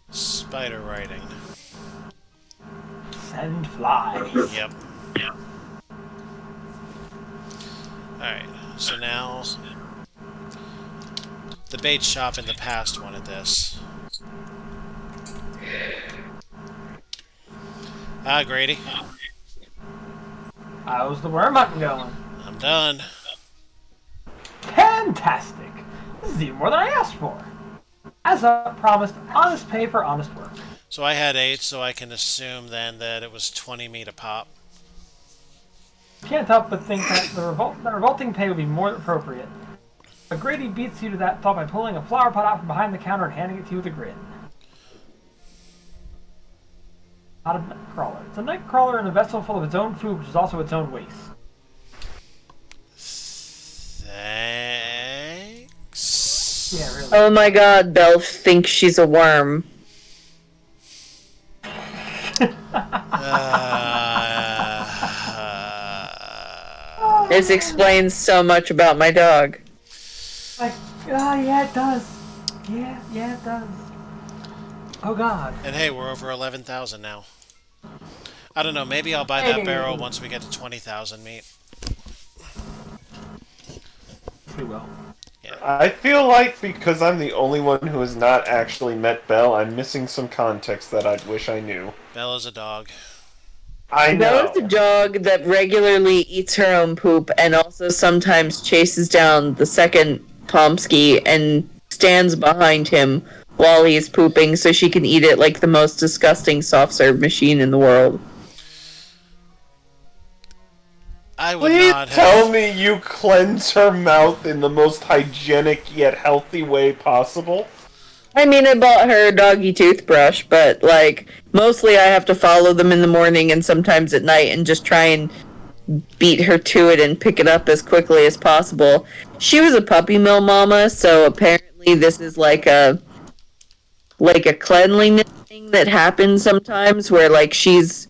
Spider writing. Send flies. Yep. Alright, so now the bait shop in the past wanted this. Ah, Grady. How's the worm hunting going? I'm done. Fantastic! This is even more than I asked for. As I promised, honest pay for honest work. So I had 8, so I can assume then that it was 20 meat a pop. Can't help but think that that revolting pay would be more appropriate. But Grady beats you to that thought by pulling a flower pot out from behind the counter and handing it to you with a grin. Not a nightcrawler. It's a nightcrawler in a vessel full of its own food, which is also its own waste. Thanks. Yeah, really. Oh my god, Belle thinks she's a worm. This explains so much about my dog. Like, yeah, it does. Yeah, it does. Oh god. And hey, we're over 11,000 now. I don't know, maybe I'll buy that barrel once we get to 20,000 meat. We will. I feel like because I'm the only one who has not actually met Belle, I'm missing some context that I wish I knew. Bella's a dog. I know. Belle's a dog that regularly eats her own poop and also sometimes chases down the second Pomsky and stands behind him while he's pooping so she can eat it like the most disgusting soft-serve machine in the world. I would Please not tell have... me you cleanse her mouth in the most hygienic yet healthy way possible. I mean, I bought her a doggy toothbrush, but, like, mostly I have to follow them in the morning and sometimes at night and just try and beat her to it and pick it up as quickly as possible. She was a puppy mill mama, so apparently this is like a cleanliness thing that happens sometimes where, like, she was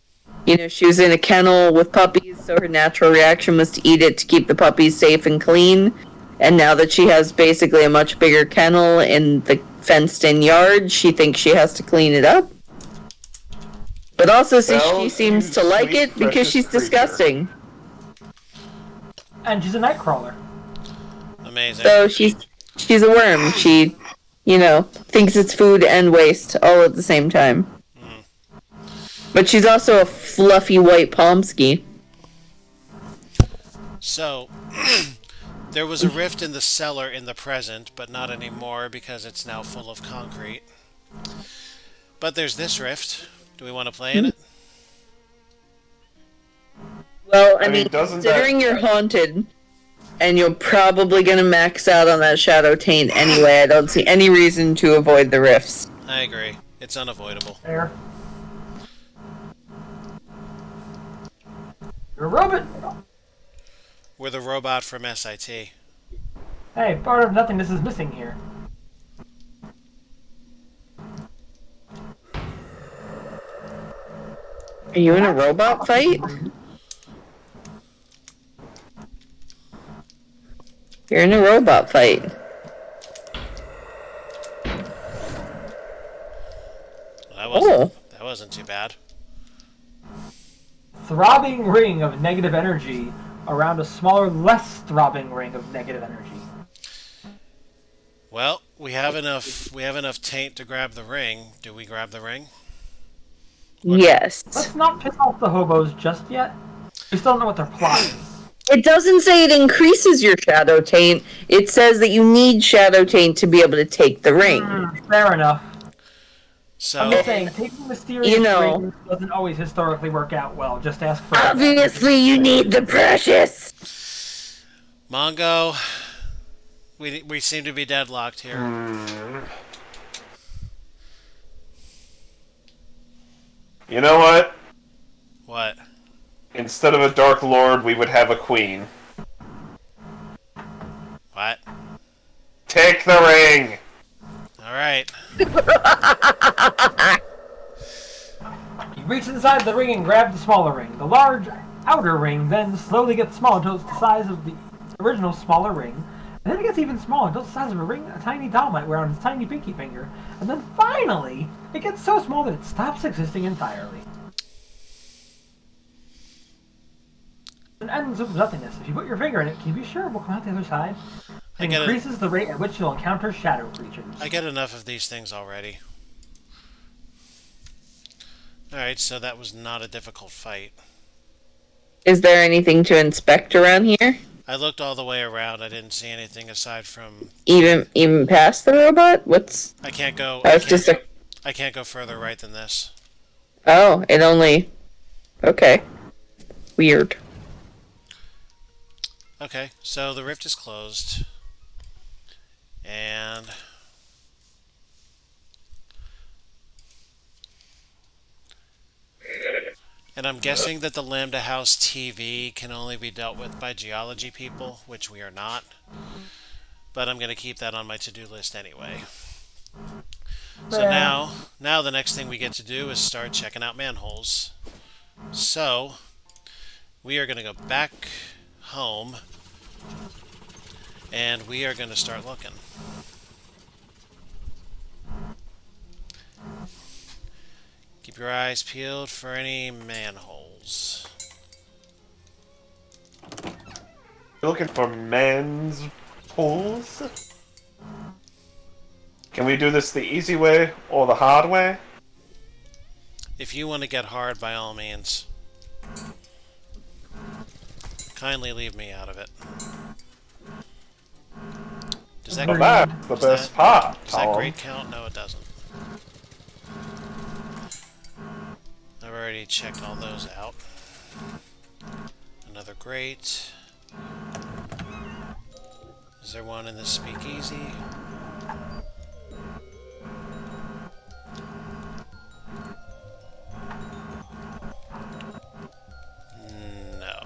in a kennel with puppies, so her natural reaction was to eat it to keep the puppies safe and clean. And now that she has basically a much bigger kennel in the fenced-in yard, she thinks she has to clean it up. But also, she seems to like it because she's disgusting. And she's a nightcrawler. Amazing. So she's a worm. She, thinks it's food and waste all at the same time. But she's also a fluffy white Pomsky. So, there was a rift in the cellar in the present, but not anymore because it's now full of concrete. But there's this rift. Do we want to play in it? Well, I I mean, mean, doesn't considering you're haunted, and you're probably going to max out on that Shadow Taint anyway, I don't see any reason to avoid the rifts. I agree. It's unavoidable. There. You're a robot! We're the robot from SIT. Hey, part of nothingness is missing here. Are you in a robot fight? You're in a robot fight. That wasn't too bad. Throbbing ring of negative energy around a smaller, less throbbing ring of negative energy. Well, we have enough taint to grab the ring. Do we grab the ring? Yes. Let's not piss off the hobos just yet. We still don't know what their plot is. It doesn't say it increases your Shadow Taint. It says that you need Shadow Taint to be able to take the ring. Fair enough. So, I'm just saying, taking mysterious rings doesn't always historically work out well. Just ask for Obviously, you need the precious. Mongo, we seem to be deadlocked here. You know what? What? Instead of a Dark Lord, we would have a Queen. What? Take the ring! Alright. You reach inside the ring and grab the smaller ring. The large outer ring then slowly gets smaller until it's the size of the original smaller ring. And then it gets even smaller until it's the size of a ring a tiny doll might wear on his tiny pinky finger. And then finally, it gets so small that it stops existing entirely. It ends with nothingness. If you put your finger in it, can you be sure it will come out the other side? It increases the rate at which you'll encounter shadow creatures. I get enough of these things already. Alright, so that was not a difficult fight. Is there anything to inspect around here? I looked all the way around. I didn't see anything aside from... Even past the robot? What's... I can't go... I can't go further right than this. Oh, it only... Okay. Weird. Okay, so the rift is closed. And I'm guessing that the Lambda House TV can only be dealt with by geology people, which we are not. But I'm going to keep that on my to-do list anyway. So now the next thing we get to do is start checking out manholes. So we are going to go back home and we are going to start looking. Keep your eyes peeled for any manholes. You're looking for men's holes? Can we do this the easy way or the hard way? If you want to get hard, by all means. Kindly leave me out of it. Does that, Well, that's the best part, does that Tom. grade count? No, it doesn't. I've already checked all those out. Another grate. Is there one in the speakeasy? No.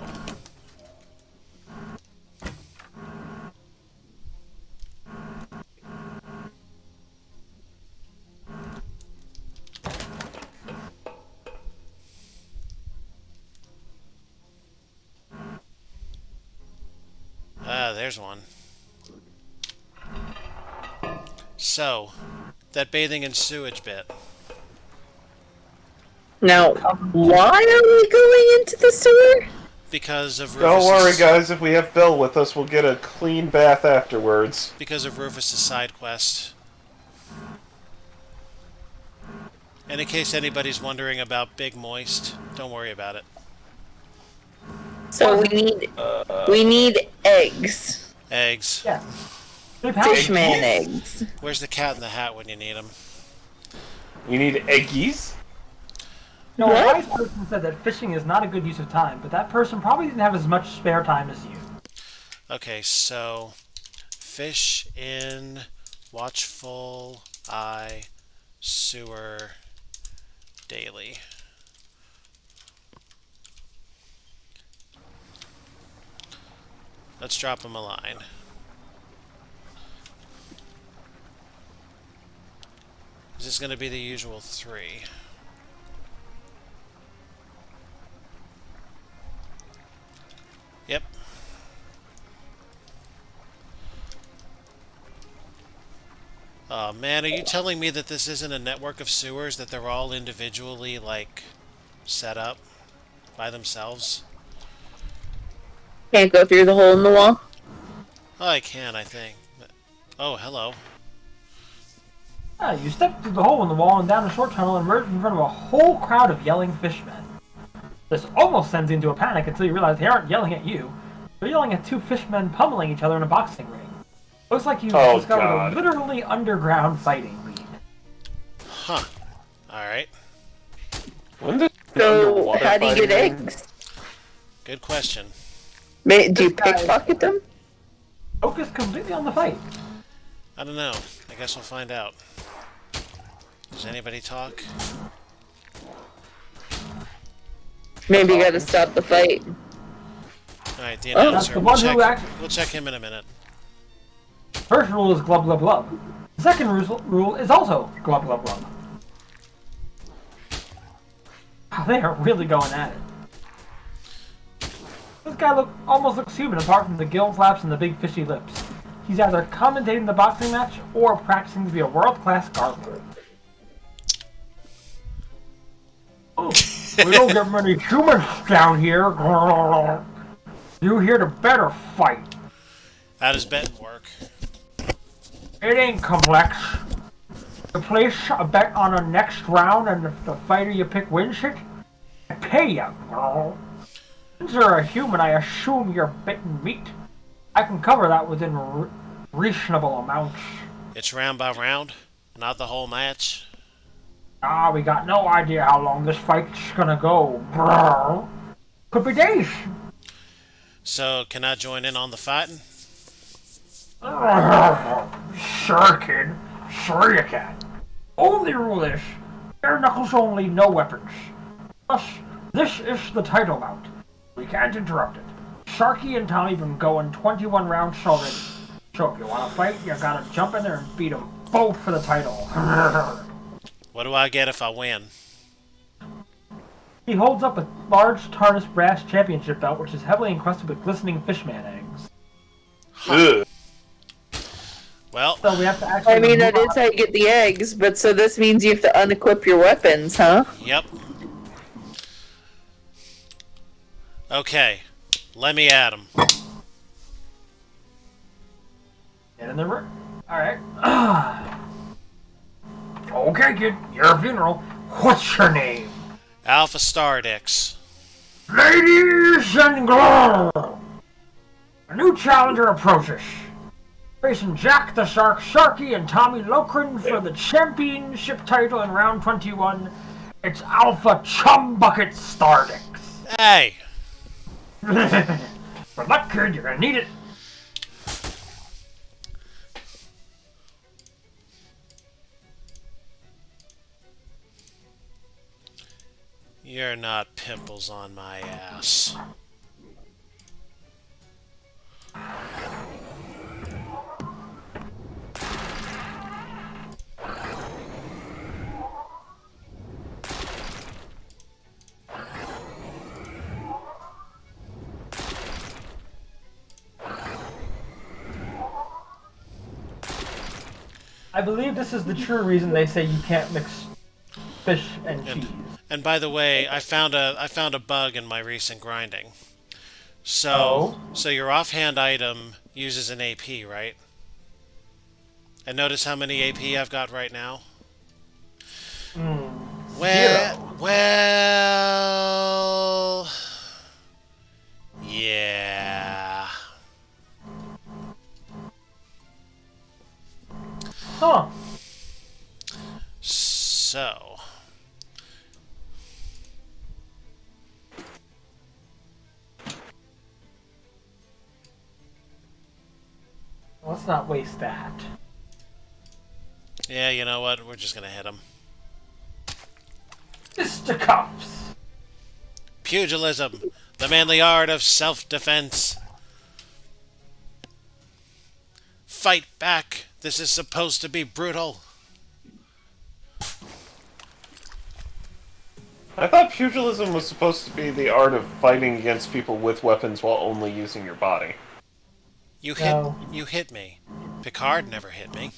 Ah, there's one. So, that bathing in sewage bit. Now, why are we going into the sewer? Because of Don't Rufus's, worry, guys. If we have Bill with us, we'll get a clean bath afterwards. Because of Rufus's side quest. And in case anybody's wondering about Big Moist, don't worry about it. So we need eggs. Eggs. Yeah. Fishman eggs. Where's the cat in the hat when you need him? We need eggies. No, What? a wise person said that fishing is not a good use of time, but that person probably didn't have as much spare time as you. Okay, so fish in watchful eye sewer daily. Let's drop him a line. Is this going to be the usual 3? Yep. Oh man, are you telling me that this isn't a network of sewers, that they're all individually, like, set up by themselves? Can't go through the hole in the wall. Oh, I can, I think. Oh, hello. You step through the hole in the wall and down a short tunnel and emerge in front of a whole crowd of yelling fishmen. This almost sends you into a panic until you realize they aren't yelling at you. They're yelling at 2 fishmen pummeling each other in a boxing ring. Looks like you've discovered God. a literally underground fighting league. Huh. Alright. When did So, underwater how do you get fighting- eggs? Good question. Do you This guy- pickpocket them? Focus completely on the fight. I don't know. I guess we'll find out. Does anybody talk? Maybe you gotta stop the fight. Alright, the Oh, announcer. the one who We'll check him in a minute. First rule is glub glub glub. The second rule is also glub glub glub. Wow, they are really going at it. This guy almost looks human apart from the gill flaps and the big fishy lips. He's either commentating the boxing match or practicing to be a world-class gardener. Oh, we don't get many humans down here. You here to bet or fight? How does betting work? It ain't complex. You place a bet on a next round, and if the fighter you pick wins it, I pay you, girl. Since you're a human, I assume you're bitten meat. I can cover that within reasonable amounts. It's round by round, not the whole match. We got no idea how long this fight's gonna go, bro. Could be days. So, can I join in on the fighting? Sure, kid. Sure you can. Only rule is, bare knuckles only, no weapons. Plus, this is the title bout. We can't interrupt it. Sharky and Tommy been going 21 rounds already. So if you want to fight, you gotta jump in there and beat them both for the title. What do I get if I win? He holds up a large tarnished brass championship belt, which is heavily encrusted with glistening fishman eggs. Ugh. Well, So we have to actually. I mean, that is how you get the eggs, but so this means you have to unequip your weapons, huh? yep. Okay, let me at him. Get in the room. Alright. Okay, kid. Your funeral. What's your name? Alpha Stardix. Ladies and gentlemen, a new challenger approaches. Facing Jack the Shark, Sharky, and Tommy Lokrin for the championship title in round 21, it's Alpha Chumbucket Stardix. Hey! Good luck, kid. You're gonna need it. You're not pimples on my ass. I believe this is the true reason they say you can't mix fish and cheese. And by the way, I found a bug in my recent grinding. So your offhand item uses an AP, right? And notice how many AP I've got right now? Well, yeah. Huh. So, Let's not waste that. yeah, you know what? We're just gonna hit him. Fisticuffs. Pugilism, the manly art of self-defense. Fight back. This is supposed to be brutal. I thought pugilism was supposed to be the art of fighting against people with weapons while only using your body. You No. hit me. Picard never hit me.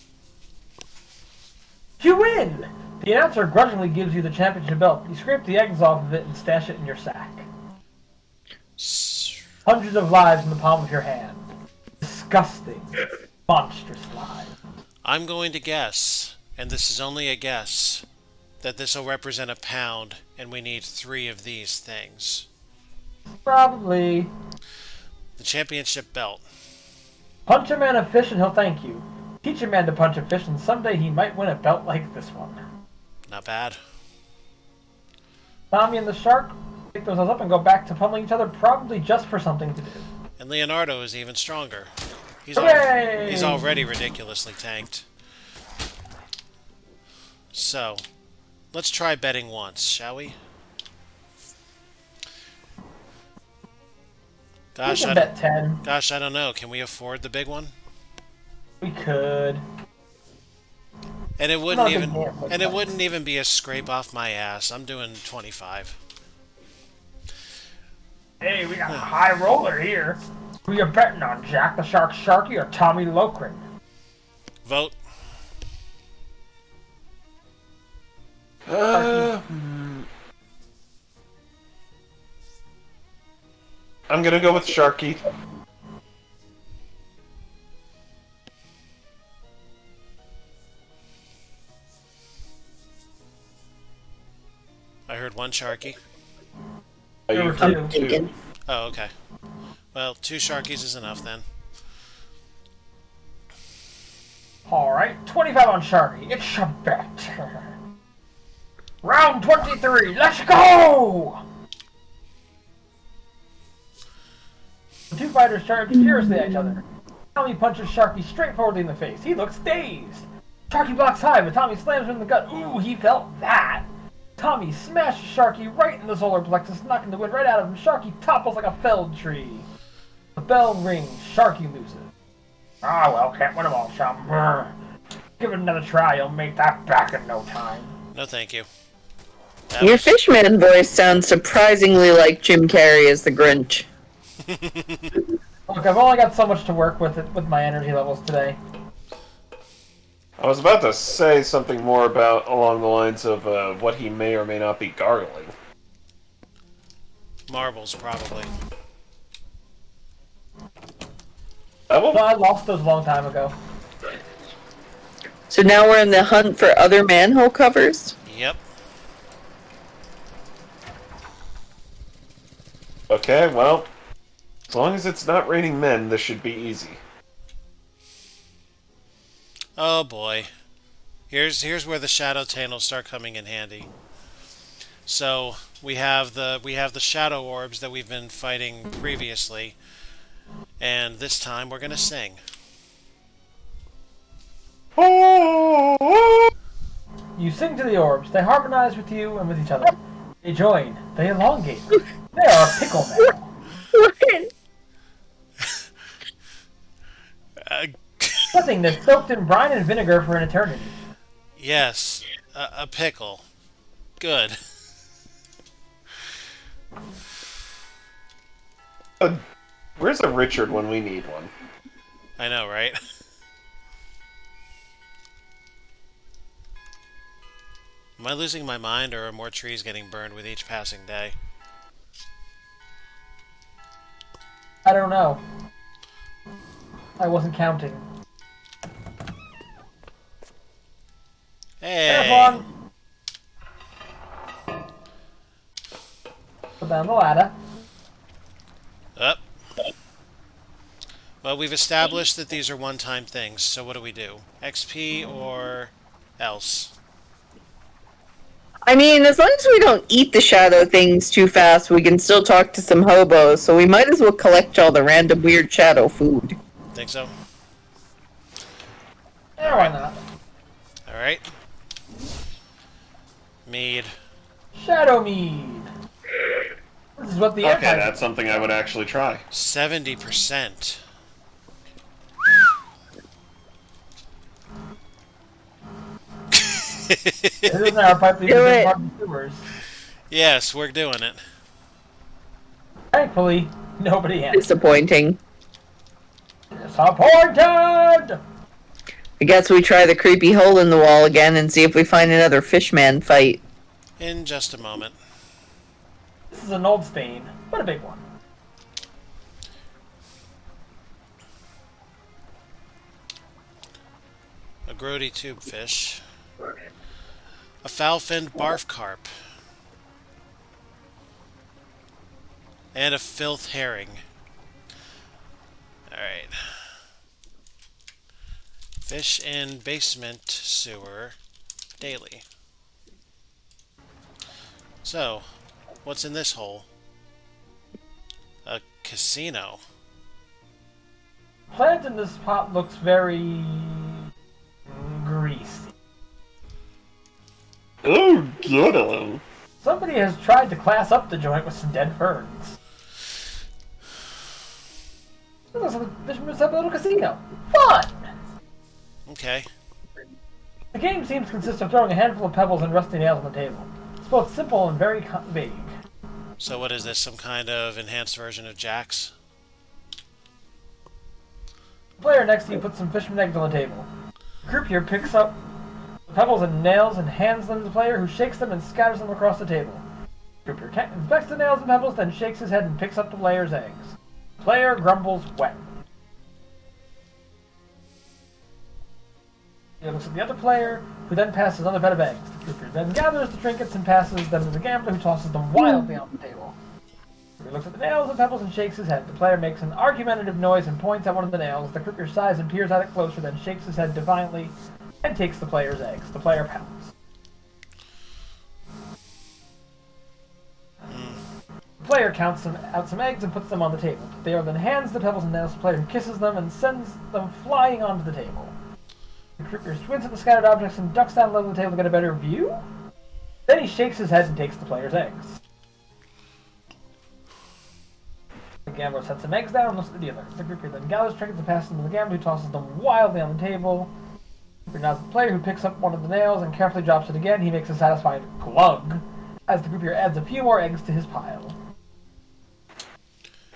You win! The announcer grudgingly gives you the championship belt. You scrape the eggs off of it and stash it in your sack. Hundreds of lives in the palm of your hand. Disgusting. Monstrous lives. I'm going to guess, and this is only a guess, that this will represent a pound, and we need 3 of these things. Probably. The championship belt. Punch a man a fish and he'll thank you. Teach a man to punch a fish and someday he might win a belt like this one. Not bad. Tommy and the shark pick themselves up and go back to pummeling each other, probably just for something to do. And Leonardo is even stronger. He's Hooray! already ridiculously tanked. So, let's try betting once, shall we? We Gosh, can bet 10. Gosh, I don't know. Can we afford the big one? We could. And it Not wouldn't a big even man, but and it nice. wouldn't even be a scrape off my ass. I'm doing 25. Hey, we got a high roller here. Who you betting on, Jack the Shark Sharky or Tommy Lokrin? Vote. I'm gonna go with Sharky. I heard one Sharky. There were two. Thinking. Oh, okay. Well, 2 Sharkies is enough then. Alright, 25 on Sharky. It's a bet. Round 23, let's go! The two fighters charge furiously at each other. Tommy punches Sharky straight forward in the face. He looks dazed. Sharky blocks high, but Tommy slams him in the gut. Ooh, he felt that. Tommy smashes Sharky right in the solar plexus, knocking the wind right out of him. Sharky topples like a felled tree. The bell rings. Sharky loses. Ah, well, can't win them all, chum. Give it another try. You'll make that back in no time. No, thank you. Your fishman voice sounds surprisingly like Jim Carrey as the Grinch. Look, I've only got so much to work with with my energy levels today. I was about to say something more about along the lines of what he may or may not be gargling. Marbles, probably. Well, I lost those a long time ago. So now we're in the hunt for other manhole covers? Yep. Okay, well, as long as it's not raining men, this should be easy. Oh boy. Here's where the shadow channels start coming in handy. So we have the shadow orbs that we've been fighting previously, and this time we're gonna sing. You sing to the orbs. They harmonize with you and with each other. They join. They elongate. They are a pickle man. Something that's soaked in brine and vinegar for an eternity. Yes, a pickle. Good. Where's a Richard when we need one? I know, right? Am I losing my mind, or are more trees getting burned with each passing day? I don't know. I wasn't counting. Hey! Go down the ladder. Up. Well, we've established that these are one-time things, so what do we do? XP or else? I mean, as long as we don't eat the shadow things too fast, we can still talk to some hobos, so we might as well collect all the random weird shadow food. Think so? Yeah, why not? Alright. Mead. Shadow mead. This is what the Okay, that's something I would actually try. 70%. It isn't our pipe leading to sewers. Yes, we're doing it. Thankfully, nobody answered. Disappointing. Disappointed! I guess we try the creepy hole in the wall again and see if we find another fishman fight. In just a moment. This is an old stain, but a big one. A grody tube fish. A foul-finned barf carp. And a filth herring. Alright. Fish in basement sewer daily. So, what's in this hole? A casino. Plant in this pot looks very greasy. Oh, good. Somebody has tried to class up the joint with some dead ferns. It looks like the fisherman set up a little casino. Fun! Okay. The game seems to consist of throwing a handful of pebbles and rusty nails on the table. It's both simple and very vague. So what is this, some kind of enhanced version of Jack's? The player next to you puts some fisherman eggs on the table. The croupier picks up the pebbles and nails and hands them to the player, who shakes them and scatters them across the table. The croupier inspects the nails and pebbles, then shakes his head and picks up the player's eggs. The player grumbles wet. He looks at the other player, who then passes another bed of eggs. The croupier then gathers the trinkets and passes them to the gambler, who tosses them wildly on the table. He looks at the nails and pebbles and shakes his head. The player makes an argumentative noise and points at one of the nails. The croupier sighs and peers at it closer, then shakes his head defiantly and takes the player's eggs. The player pounds. The player counts out some eggs and puts them on the table. The player then hands the pebbles and nails to the player who kisses them and sends them flying onto the table. The creeper squints at the scattered objects and ducks down low the table to get a better view. Then he shakes his head and takes the player's eggs. The gambler sets some eggs down and looks at the dealer. The creeper then gathers trinkets and passes them to the gambler who tosses them wildly on the table. The creeper nods at the player who picks up one of the nails and carefully drops it again. He makes a satisfied glug as the creeper adds a few more eggs to his pile.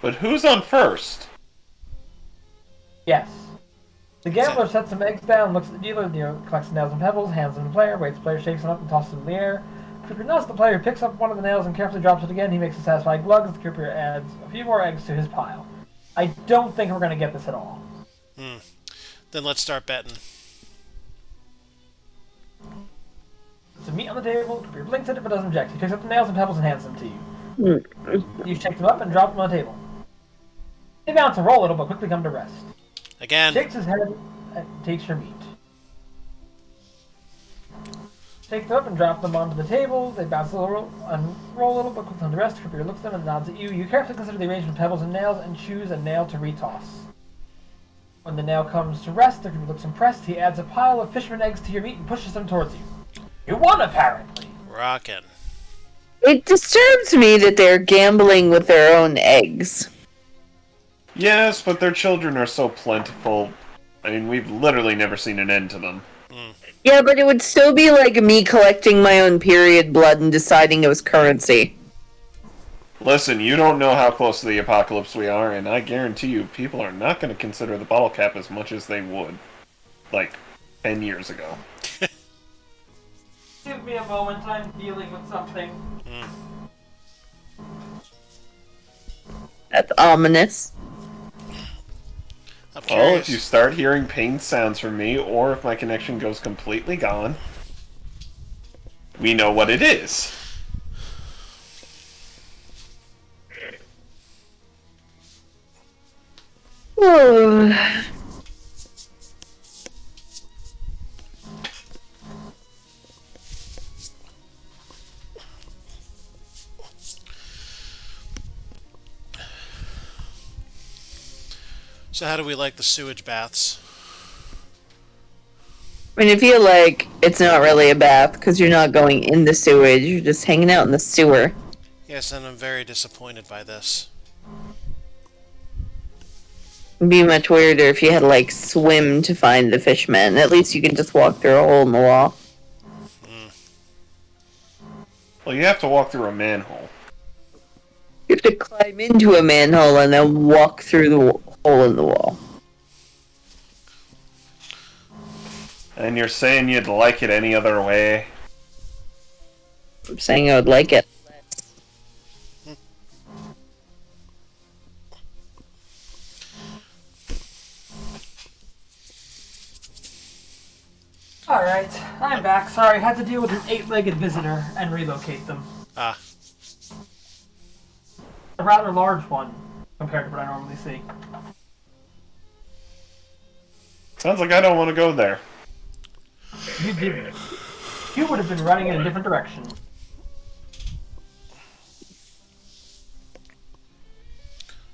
But who's on first? Yes. The gambler sets some eggs down, looks at the dealer collects the nails and pebbles, hands them to the player, waits the player, shakes them up and tosses them in the air. The creeper nods at the player, picks up one of the nails and carefully drops it again. He makes a satisfied glug as the creeper adds a few more eggs to his pile. I don't think we're going to get this at all. Then let's start betting. Some meat on the table, the creeper blinks at it but doesn't object. He picks up the nails and pebbles and hands them to you. You shake them up and drop them on the table. They bounce and roll a little but quickly come to rest. Again. Shakes his head and takes your meat. Take them up and drop them onto the table. They bounce a little and roll a little but quickly come to rest. The creeper looks at them and nods at you. You carefully consider the arrangement of pebbles and nails and choose a nail to retoss. When the nail comes to rest, the creeper looks impressed. He adds a pile of fisherman eggs to your meat and pushes them towards you. You won, apparently. Rockin'. It disturbs me that they're gambling with their own eggs. Yes, but their children are so plentiful. I mean, we've literally never seen an end to them. Yeah, but it would still be like me collecting my own period blood and deciding it was currency. Listen, you don't know how close to the apocalypse we are, and I guarantee you people are not going to consider the bottle cap as much as they would, like, 10 years ago. Give me a moment, I'm dealing with something. That's ominous. I'm Well, curious. if you start hearing pain sounds from me, or if my connection goes completely gone, we know what it is. So how do we like the sewage baths? I mean, I feel like it's not really a bath because you're not going in the sewage, you're just hanging out in the sewer. Yes, and I'm very disappointed by this. It'd be much weirder if you had to, like, swim to find the fishmen. At least you can just walk through a hole in the wall. Well, you have to walk through a manhole. You have to climb into a manhole and then walk through the hole in the wall. And you're saying you'd like it any other way? I'm saying I would like it. Alright, I'm back. Sorry, I had to deal with an 8-legged visitor and relocate them. Ah. A rather large one, compared to what I normally see. Sounds like I don't want to go there. You didn't. You would have been running in a different direction.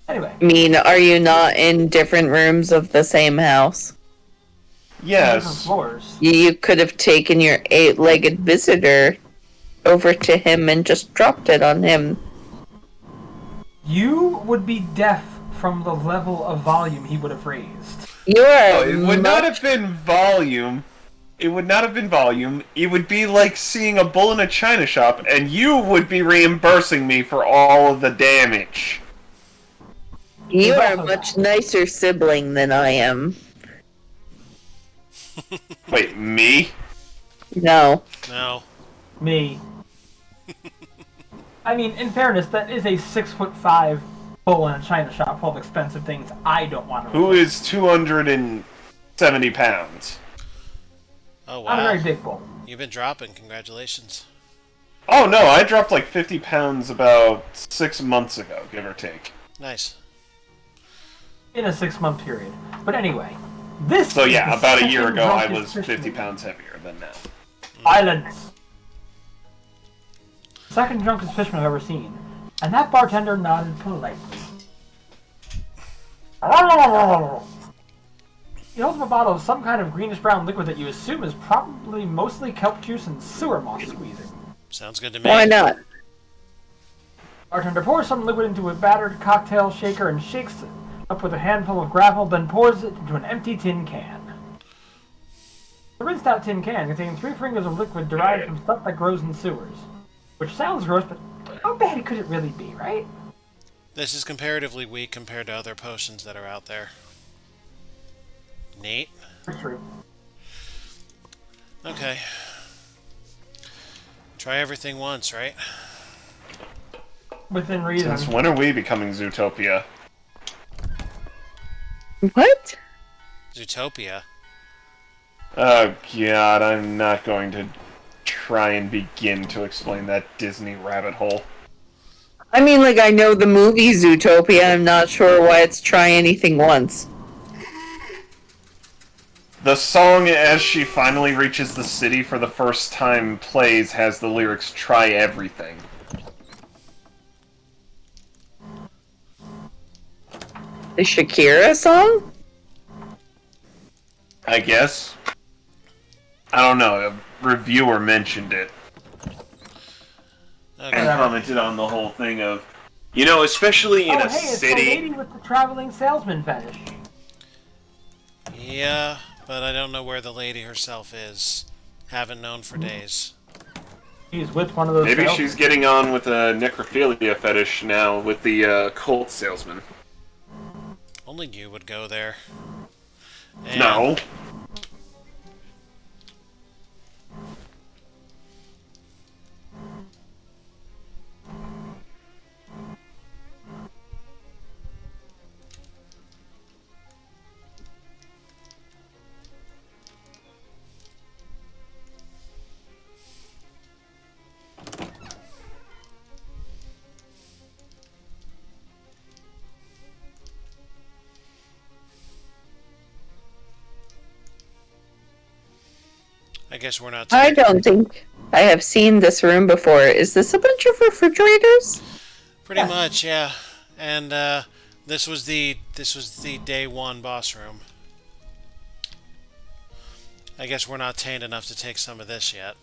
Anyway. I mean, are you not in different rooms of the same house? Different Yes. floors. You could have taken your 8-legged visitor over to him and just dropped it on him. You would be deaf from the level of volume he would have raised. You are. Oh, it would not have been volume. It would not have been volume. It would be like seeing a bull in a china shop, and you would be reimbursing me for all of the damage. You are a much nicer sibling than I am. Wait, me? No. No. Me. I mean, in fairness, that is a 6'5" bull in a china shop full of expensive things I don't want to Who is 270 pounds? Oh, Not a very wow. big bull. You've been dropping. Congratulations. Oh no, I dropped like 50 pounds about 6 months ago, give or take. Nice. In a 6-month period. But anyway, this So is yeah, the about a year second ago I drunkest was 50 fisherman. pounds heavier than now. Silence. Second drunkest fisherman I've ever seen. And that bartender nodded politely. He holds up a bottle of some kind of greenish-brown liquid that you assume is probably mostly kelp juice and sewer moss squeezing. Sounds good to me. Why not? Bartender pours some liquid into a battered cocktail shaker and shakes it up with a handful of gravel, then pours it into an empty tin can. The rinsed-out tin can contains 3 fingers of liquid derived from stuff that grows in sewers. Which sounds gross, but how bad could it really be, right? This is comparatively weak compared to other potions that are out there. Neat. True. Okay. Try everything once, right? Within reason. Since when are we becoming Zootopia? What? Zootopia. Oh god, I'm not going to try and begin to explain that Disney rabbit hole. I mean, like, I know the movie Zootopia. I'm not sure why it's try anything once. The song, as she finally reaches the city for the first time plays, has the lyrics, "Try everything." The Shakira song? I guess. I don't know, a reviewer mentioned it. Okay. And commented on the whole thing of, you know, especially in a hey, it's the city... lady with the traveling salesman fetish. Yeah, but I don't know where the lady herself is. Haven't known for days. She's with one of those Maybe salesmen. she's getting on with a necrophilia fetish now with the cult salesman. Only you would go there. And No. I guess we're not... I don't think I have seen this room before. Is this a bunch of refrigerators? Pretty much, yeah. And this was the day 1 boss room. I guess we're not tamed enough to take some of this yet.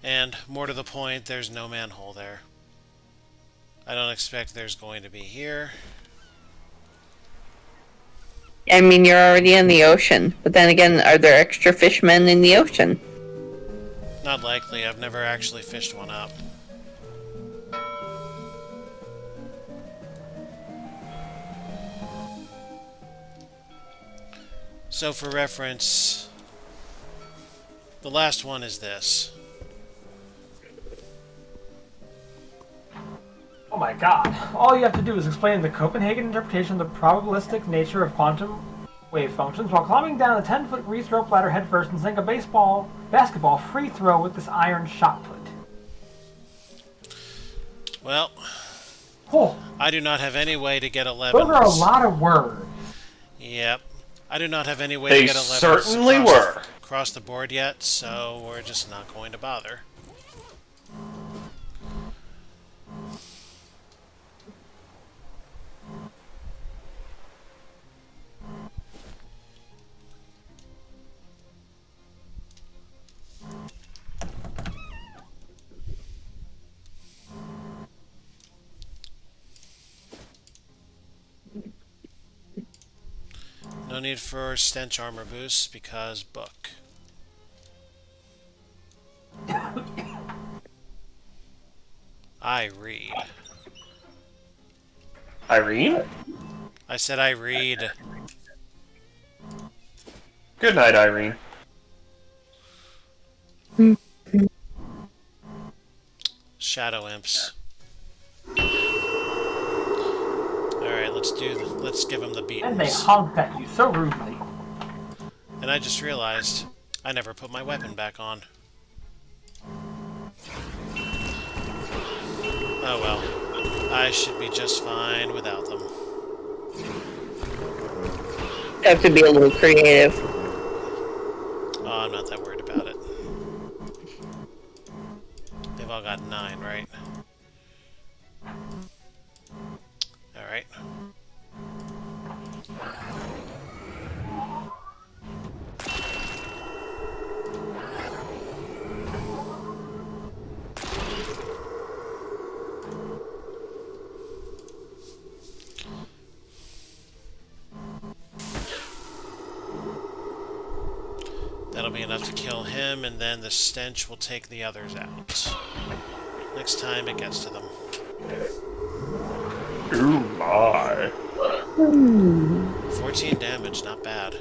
And more to the point, there's no manhole there. I don't expect there's going to be here. I mean, you're already in the ocean. But then again, are there extra fishmen in the ocean? Not likely. I've never actually fished one up. So for reference, the last one is this. Oh my god. All you have to do is explain the Copenhagen interpretation of the probabilistic nature of quantum wave functions while climbing down a 10-foot greased rope ladder headfirst and sink a basketball free throw with this iron shot put. Well, Oh, I do not have any way to get 11s. those are a lot of words. Yep. I do not have any way They to get 11s certainly were. across the board yet, so we're just not going to bother. No need for stench armor boosts because book. I read. Irene? I said I read. Good night, Irene. Shadow imps. Alright, let's give them the And they beatings. honked at you so rudely. And I just realized I never put my weapon back on. Oh well. I should be just fine without them. Have to be a little creative. Oh, I'm not that worried about it. They've all got 9, right? enough to kill him, and then the stench will take the others out. Next time it gets to them. Oh my. 14 damage, not bad.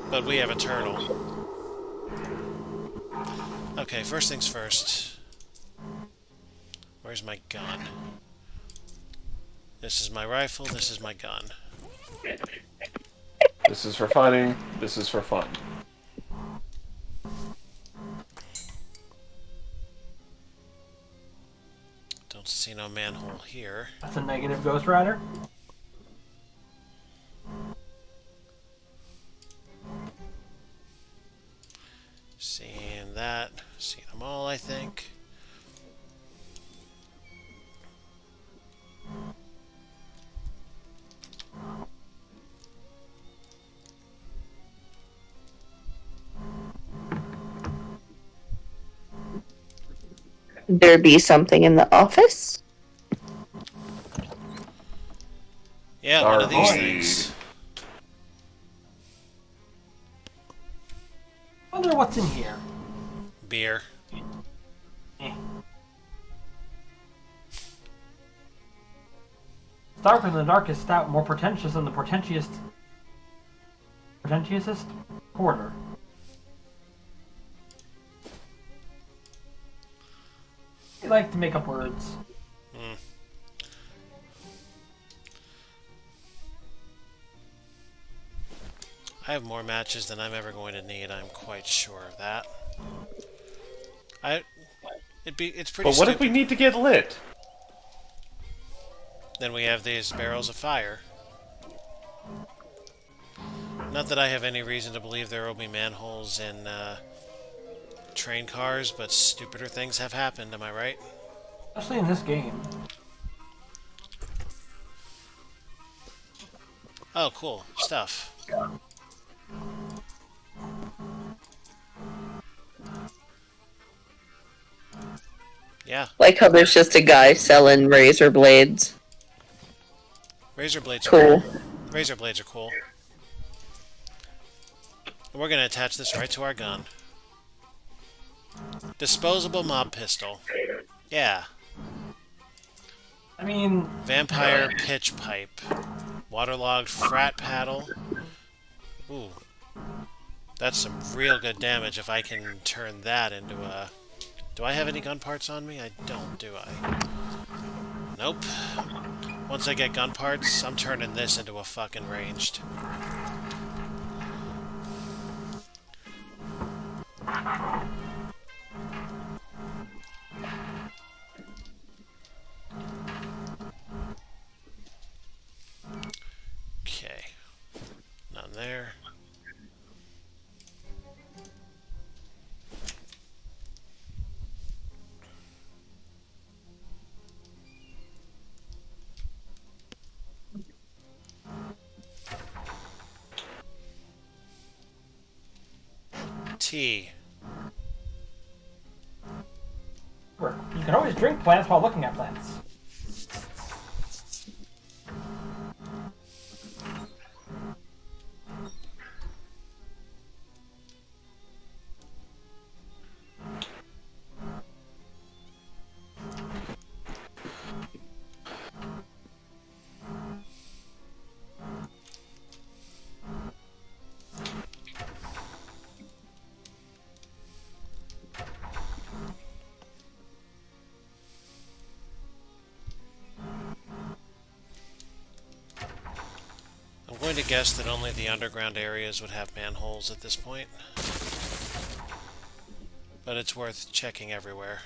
But we have a turtle. Okay, first things first. Where's my gun? This is my rifle, this is my gun. This is for fighting, this is for fun. Don't see no manhole here. That's a negative Ghost Rider. Seeing that. Seeing them all, I think. There be something in the office? Yeah, one of these Arcade. things. Wonder what's in here. Beer. Eh. Darker than the darkest stout, more pretentious than the pretentiousest porter. They like to make up words. I have more matches than I'm ever going to need. I'm quite sure of that. It's pretty. But what if we need to get lit? Then we have these barrels of fire. Not that I have any reason to believe there will be manholes in train cars, but stupider things have happened. Am I right? Especially in this game. Oh, cool stuff. Yeah, Like how there's just a guy selling razor blades. razor blades. Cool. Razor blades are cool. And we're gonna attach this right to our gun. Disposable mob pistol. Yeah. I mean, Vampire pitch pipe. Waterlogged frat paddle. Ooh. That's some real good damage if I can turn that into a... Do I have any gun parts on me? I don't, do I? Nope. Once I get gun parts, I'm turning this into a fucking ranged. Okay. None there. Tea. you can always drink plants while looking at plants. I'm going to guess that only the underground areas would have manholes at this point. But it's worth checking everywhere.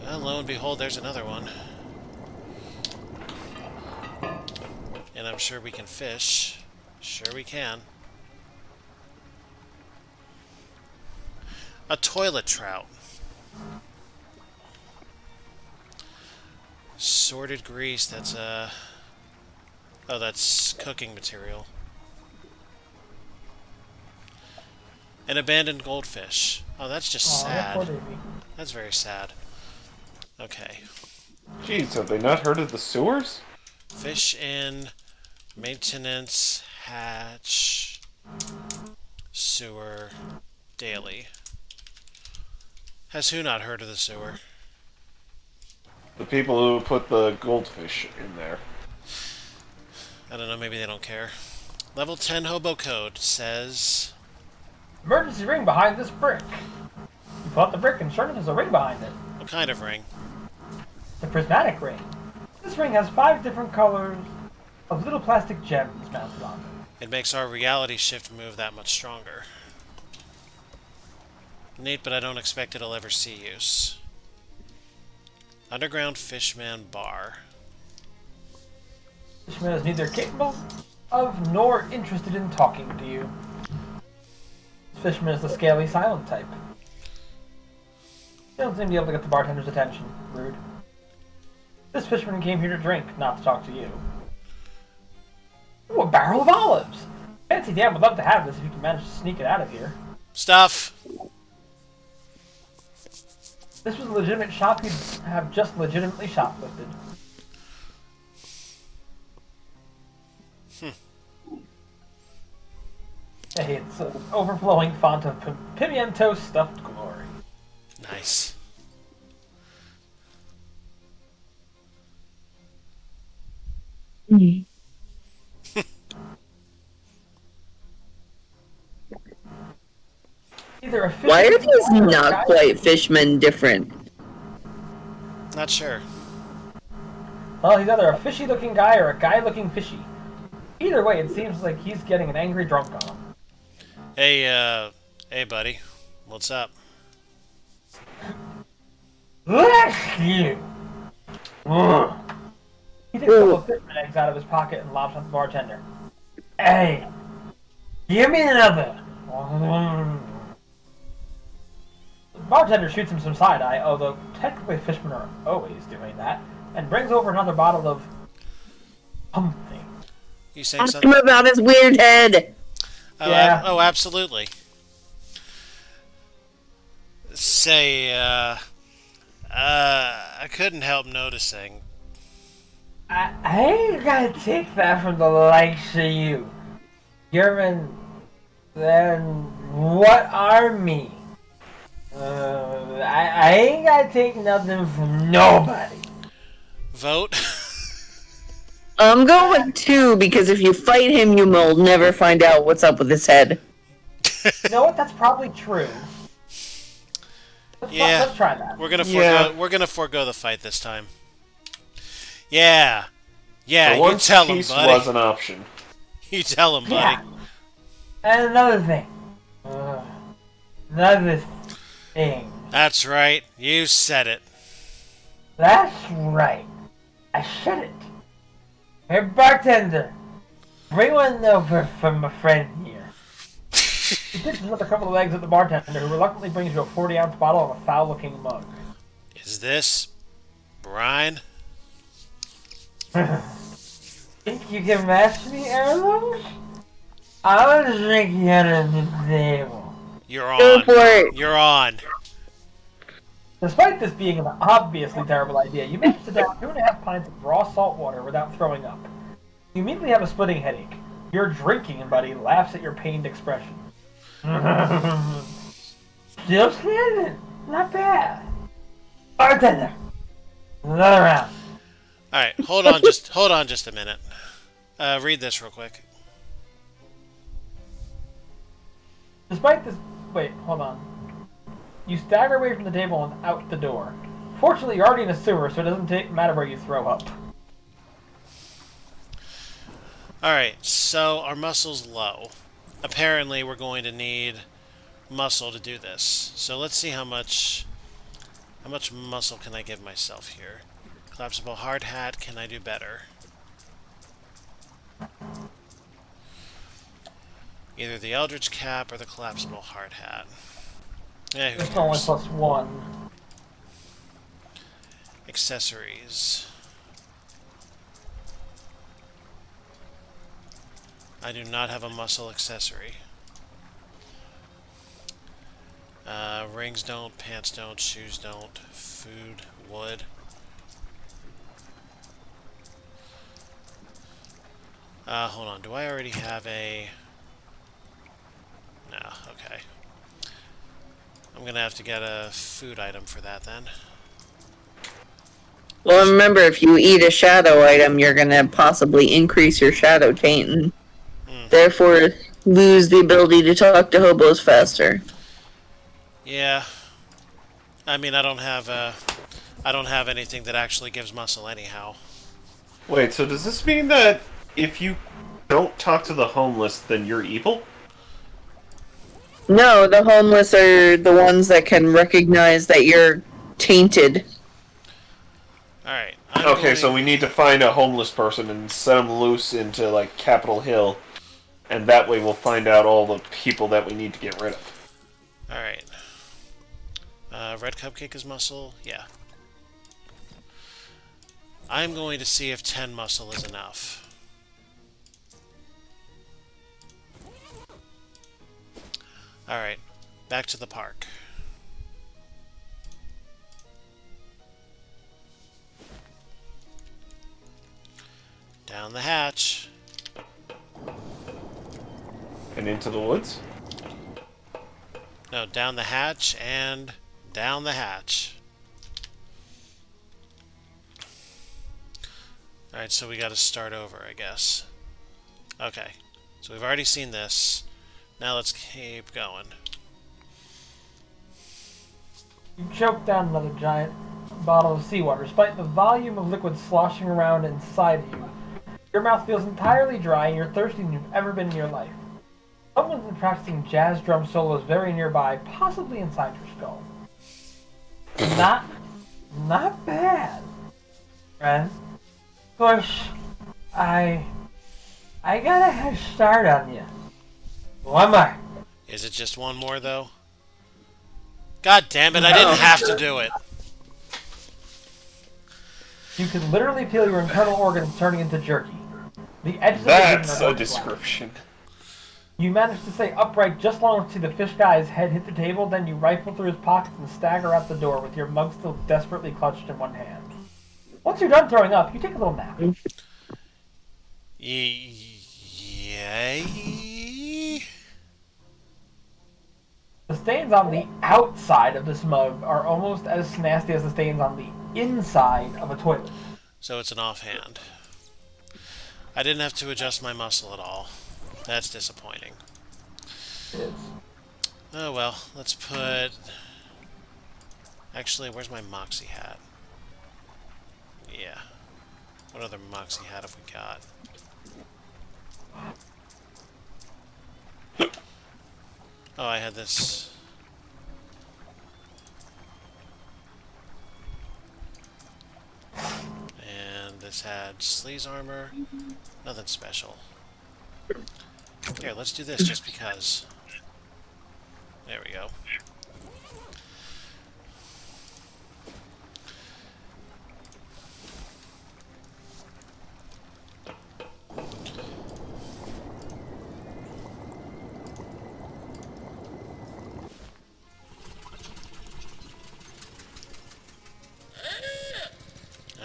Well, lo and behold, there's another one. And I'm sure we can fish. Sure we can. A toilet trout. Sorted grease, that's oh, that's cooking material. An abandoned goldfish. Oh, that's just Aw, that poor sad. baby. That's very sad. Okay. Jeez, have they not heard of the sewers? Fish in, maintenance, hatch, sewer, daily. Has who not heard of the sewer? The people who put the goldfish in there. I don't know, maybe they don't care. Level 10 hobo code says... Emergency ring behind this brick. You pull out the brick and sure enough there's a ring behind it. What kind of ring? The prismatic ring. This ring has 5 different colors of little plastic gems mounted on it. It makes our reality shift move that much stronger. Neat, but I don't expect it'll ever see use. Underground Fishman Bar. Fishman is neither capable of nor interested in talking to you. Fishman is the scaly, silent type. You don't seem to be able to get the bartender's attention. Rude. This fisherman came here to drink, not to talk to you. Ooh, a barrel of olives! Fancy Dan would love to have this if you can manage to sneak it out of here. Stuff! If this was a legitimate shop, you'd have just legitimately shoplifted. Hey, it's an overflowing font of pimiento stuffed glory. Nice. Either a Why are fisherman these or a not guy- quite fishmen different? Not sure. Well, he's either a fishy-looking guy or a guy-looking fishy. Either way, it seems like he's getting an angry drunk on him. Hey buddy. What's up? Bless you! Ugh. He takes a couple of fisherman eggs out of his pocket and lobs at the bartender. Hey, give me another. The bartender shoots him some side-eye, although technically fishermen are always doing that, and brings over another bottle of something. You saying Ask something? him about his weird head. Oh, Yeah. oh, absolutely. Say, I couldn't help noticing. I ain't gonna take that from the likes of you. You're in... Then what are me? I ain't gonna take nothing from nobody. Vote? I'm going with 2 because if you fight him, you will never find out what's up with his head. You know what? That's probably true. Yeah. Let's try that. We're gonna Yeah. forego the fight this time. Yeah. Yeah, For you once, tell him, peace buddy. was an option. You tell him, buddy. Yeah. And another thing. Another thing. That's right. You said it. That's right. I said it. Hey, bartender. Bring one over for my friend here. He takes another couple of eggs at the bartender, who reluctantly brings you a 40-ounce bottle of a foul-looking mug. Is this Brian? Think you can match me, heirlooms? I was drinking under the table. You're Go on. for it. You're on. Despite this being an obviously terrible idea, you manage to down 2.5 pints of raw salt water without throwing up. You immediately have a splitting headache. Your drinking buddy laughs at your pained expression. Still standing. Not bad. Bartender. Another round. Alright, hold on just a minute. Read this real quick. Despite this... Wait, hold on. You stagger away from the table and out the door. Fortunately, you're already in a sewer, so it doesn't matter where you throw up. Alright, so our muscle's low. Apparently we're going to need muscle to do this. So let's see how much muscle can I give myself here. Collapsible hard hat, can I do better? Either the Eldritch Cap or the collapsible hard hat. Yeah, who It's only cares? +1. Accessories. I do not have a muscle accessory. Rings don't, pants don't, shoes don't, food wood. Hold on. Do I already have a... No, okay. I'm gonna have to get a food item for that then. Well, remember, if you eat a shadow item, you're gonna possibly increase your shadow taint and therefore lose the ability to talk to hobos faster. Yeah. I mean, I don't have anything that actually gives muscle anyhow. Wait, so does this mean that if you don't talk to the homeless, then you're evil? No, the homeless are the ones that can recognize that you're tainted. Alright. Okay, so we need to find a homeless person and set them loose into, like, Capitol Hill. And that way we'll find out all the people that we need to get rid of. Alright. Red cupcake is muscle? Yeah. I'm going to see if 10 muscle is enough. Alright. Back to the park. Down the hatch. And into the woods? No, down the hatch and down the hatch. Alright, so we gotta start over, I guess. Okay. So we've already seen this. Now let's keep going. You choke down another giant bottle of seawater. Despite the volume of liquid sloshing around inside you, your mouth feels entirely dry and you're thirsty than you've ever been in your life. Someone's been practicing jazz drum solos very nearby, possibly inside your skull. Not bad, friend. Of course, I got a head start on you. One more. Is it just one more, though? God damn it, I didn't have to do it. You can literally feel your internal organs turning into jerky. The edges That's of the a description. You manage to stay upright just long enough to see the fish guy's head hit the table, then you rifle through his pockets and stagger out the door with your mug still desperately clutched in one hand. Once you're done throwing up, you take a little nap. Yay? The stains on the outside of this mug are almost as nasty as the stains on the inside of a toilet. So it's an offhand. I didn't have to adjust my muscle at all. That's disappointing. It is. Oh well, let's put... Actually, where's my Moxie hat? Yeah. What other Moxie hat have we got? Oh, I had this... And this had Sleaze armor. Nothing special. Here, let's do this just because. There we go.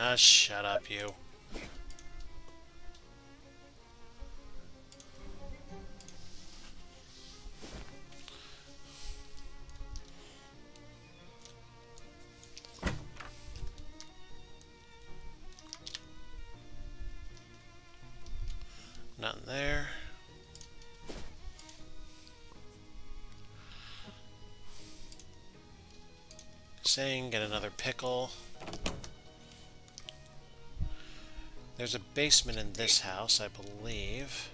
Ah, shut up, you. Nothing there. Saying, get another pickle. There's a basement in this house, I believe,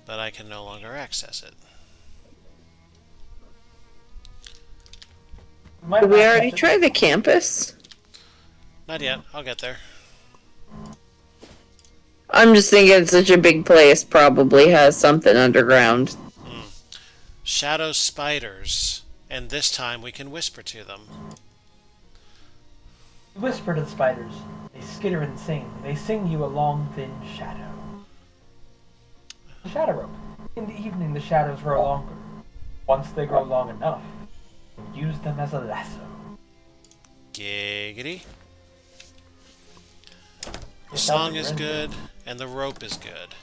but I can no longer access it. Did we already try the campus? Not yet. I'll get there. I'm just thinking it's such a big place, probably has something underground. Shadow spiders, and this time we can whisper to them. Whisper to the spiders. They skitter and sing. They sing you a long, thin shadow. The shadow rope. In the evening, the shadows grow longer. Once they grow long enough, use them as a lasso. Giggity. The song is good, and the rope is good.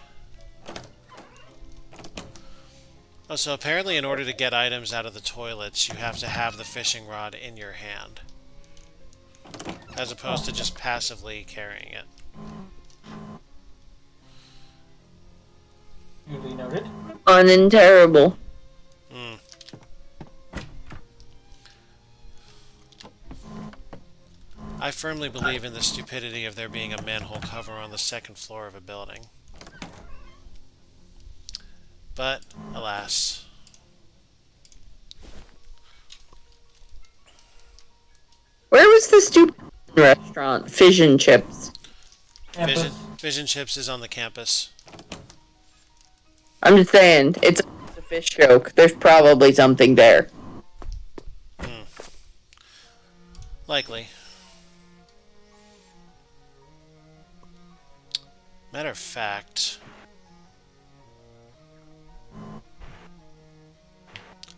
Oh, so apparently in order to get items out of the toilets, you have to have the fishing rod in your hand. As opposed to just passively carrying it. Duly noted. Fun and terrible. I firmly believe in the stupidity of there being a manhole cover on the second floor of a building. But, alas. Where was the stupid restaurant? Fish and Chips. Fish and Chips is on the campus. I'm just saying, it's a fish joke. There's probably something there. Likely. Matter of fact,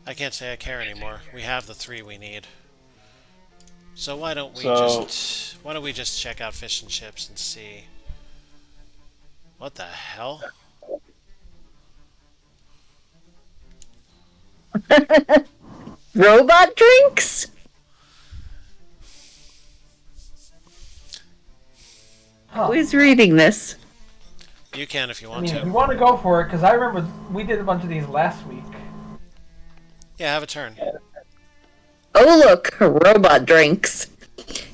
I can't say I care anymore. We have the 3 we need. So why don't we just check out Fish and Chips and see what the hell? Robot drinks? Who is reading this? You can if you I want mean, to. if you want to go for it, because I remember we did a bunch of these last week. Yeah, have a turn. Oh look, robot drinks.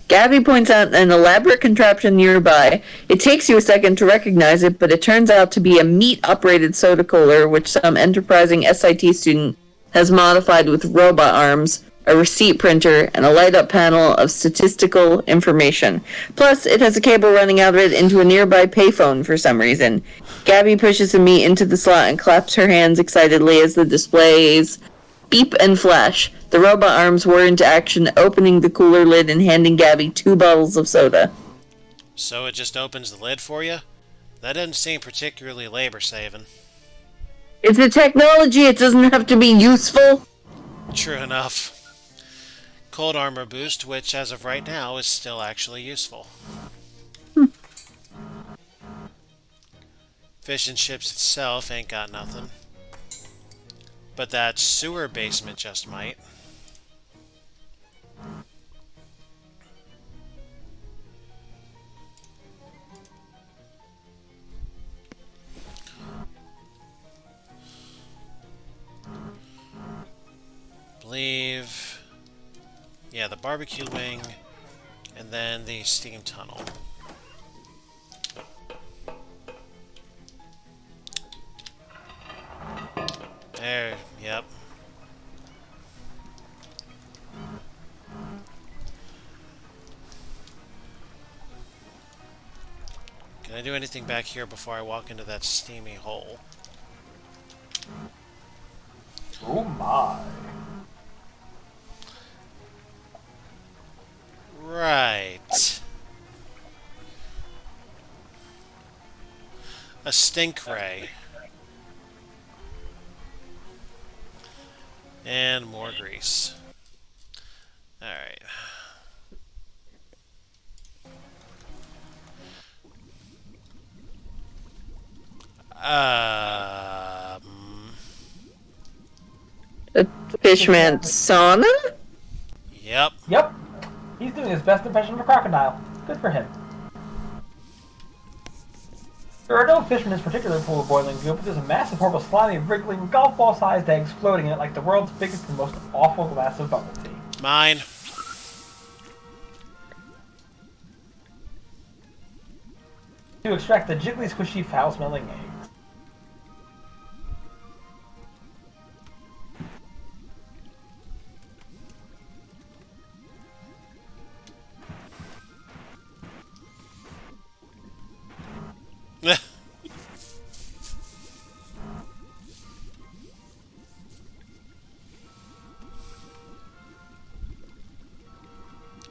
Gabby points out an elaborate contraption nearby. It takes you a second to recognize it, but it turns out to be a meat-operated soda cooler, which some enterprising SIT student has modified with robot arms, a receipt printer, and a light-up panel of statistical information. Plus, it has a cable running out of it into a nearby payphone for some reason. Gabby pushes the meat into the slot and claps her hands excitedly as the displays beep and flash. The robot arms whir into action, opening the cooler lid and handing Gabby 2 bottles of soda. So it just opens the lid for you? That doesn't seem particularly labor-saving. It's a technology, it doesn't have to be useful. True enough. Cold armor boost, which as of right now is still actually useful. Fish and Chips itself ain't got nothing. But that sewer basement just might. Believe... Yeah, the barbecue wing, and then the steam tunnel. There, yep. Can I do anything back here before I walk into that steamy hole? Oh my. Right. A stink ray. And more grease. Alright. A fishman sauna? Yep. Yep. He's doing his best impression of a crocodile. Good for him. There are no fish in this particular pool of boiling goo, but there's a massive, horrible, slimy, wriggling, golf ball-sized eggs floating in it like the world's biggest and most awful glass of bubble tea. Mine. To extract the jiggly, squishy, foul-smelling eggs.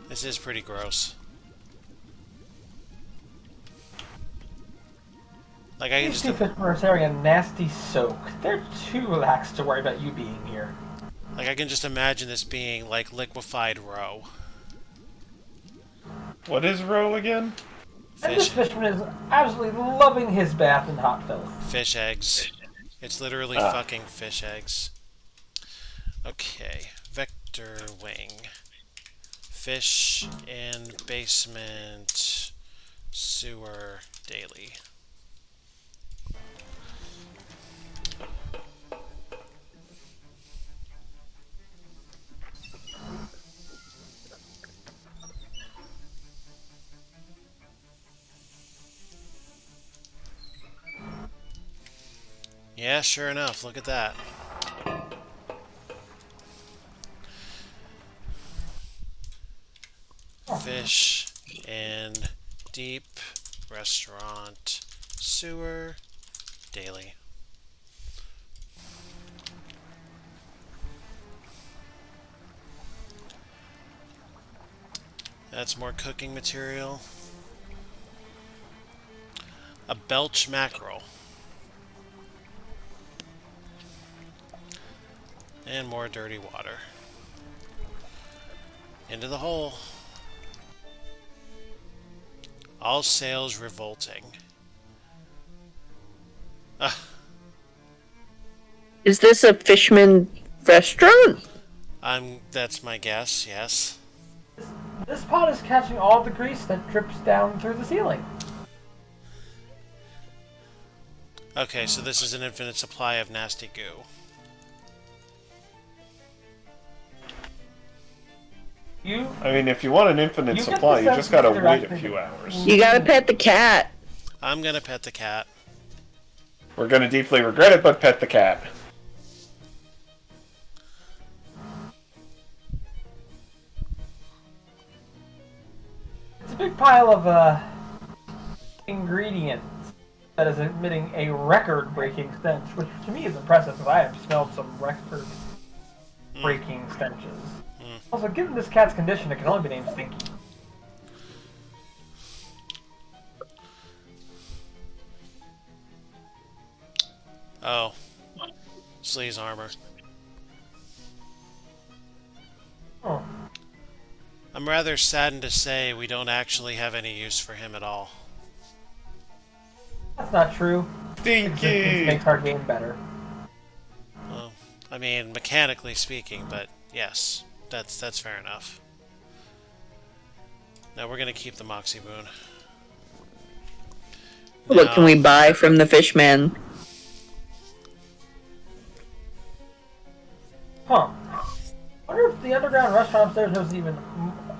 This is pretty gross. Like I can These just... two fish are sharing a nasty soak. They're too lax to worry about you being here. Like I can just imagine this being like liquefied roe. What is roe again? And this fisherman is absolutely loving his bath in hot filth. Fish eggs. It's literally fucking fish eggs. Okay. Vector wing. Fish in basement. Sewer daily. Yeah, sure enough. Look at that. Fish in deep restaurant sewer daily. That's more cooking material. A belch mackerel. And more dirty water. Into the hole. All sales revolting. Is this a Fishman restaurant? That's my guess, yes. This pot is catching all the grease that drips down through the ceiling. Okay, so this is an infinite supply of nasty goo. I mean, if you want an infinite supply, you just gotta wait a few hours. You gotta pet the cat. I'm gonna pet the cat. We're gonna deeply regret it, but pet the cat. It's a big pile of ingredients that is emitting a record-breaking stench, which to me is impressive because I have smelled some record-breaking stenches. Also, given this cat's condition, it can only be named Stinky. Oh. Slee's armor. Oh. I'm rather saddened to say we don't actually have any use for him at all. That's not true. Stinky! It makes our game better. Well, I mean, mechanically speaking, but yes. That's fair enough. Now we're gonna keep the Moxie Boon. What can we buy from the Fishman? Huh. Wonder if the underground restaurant upstairs was even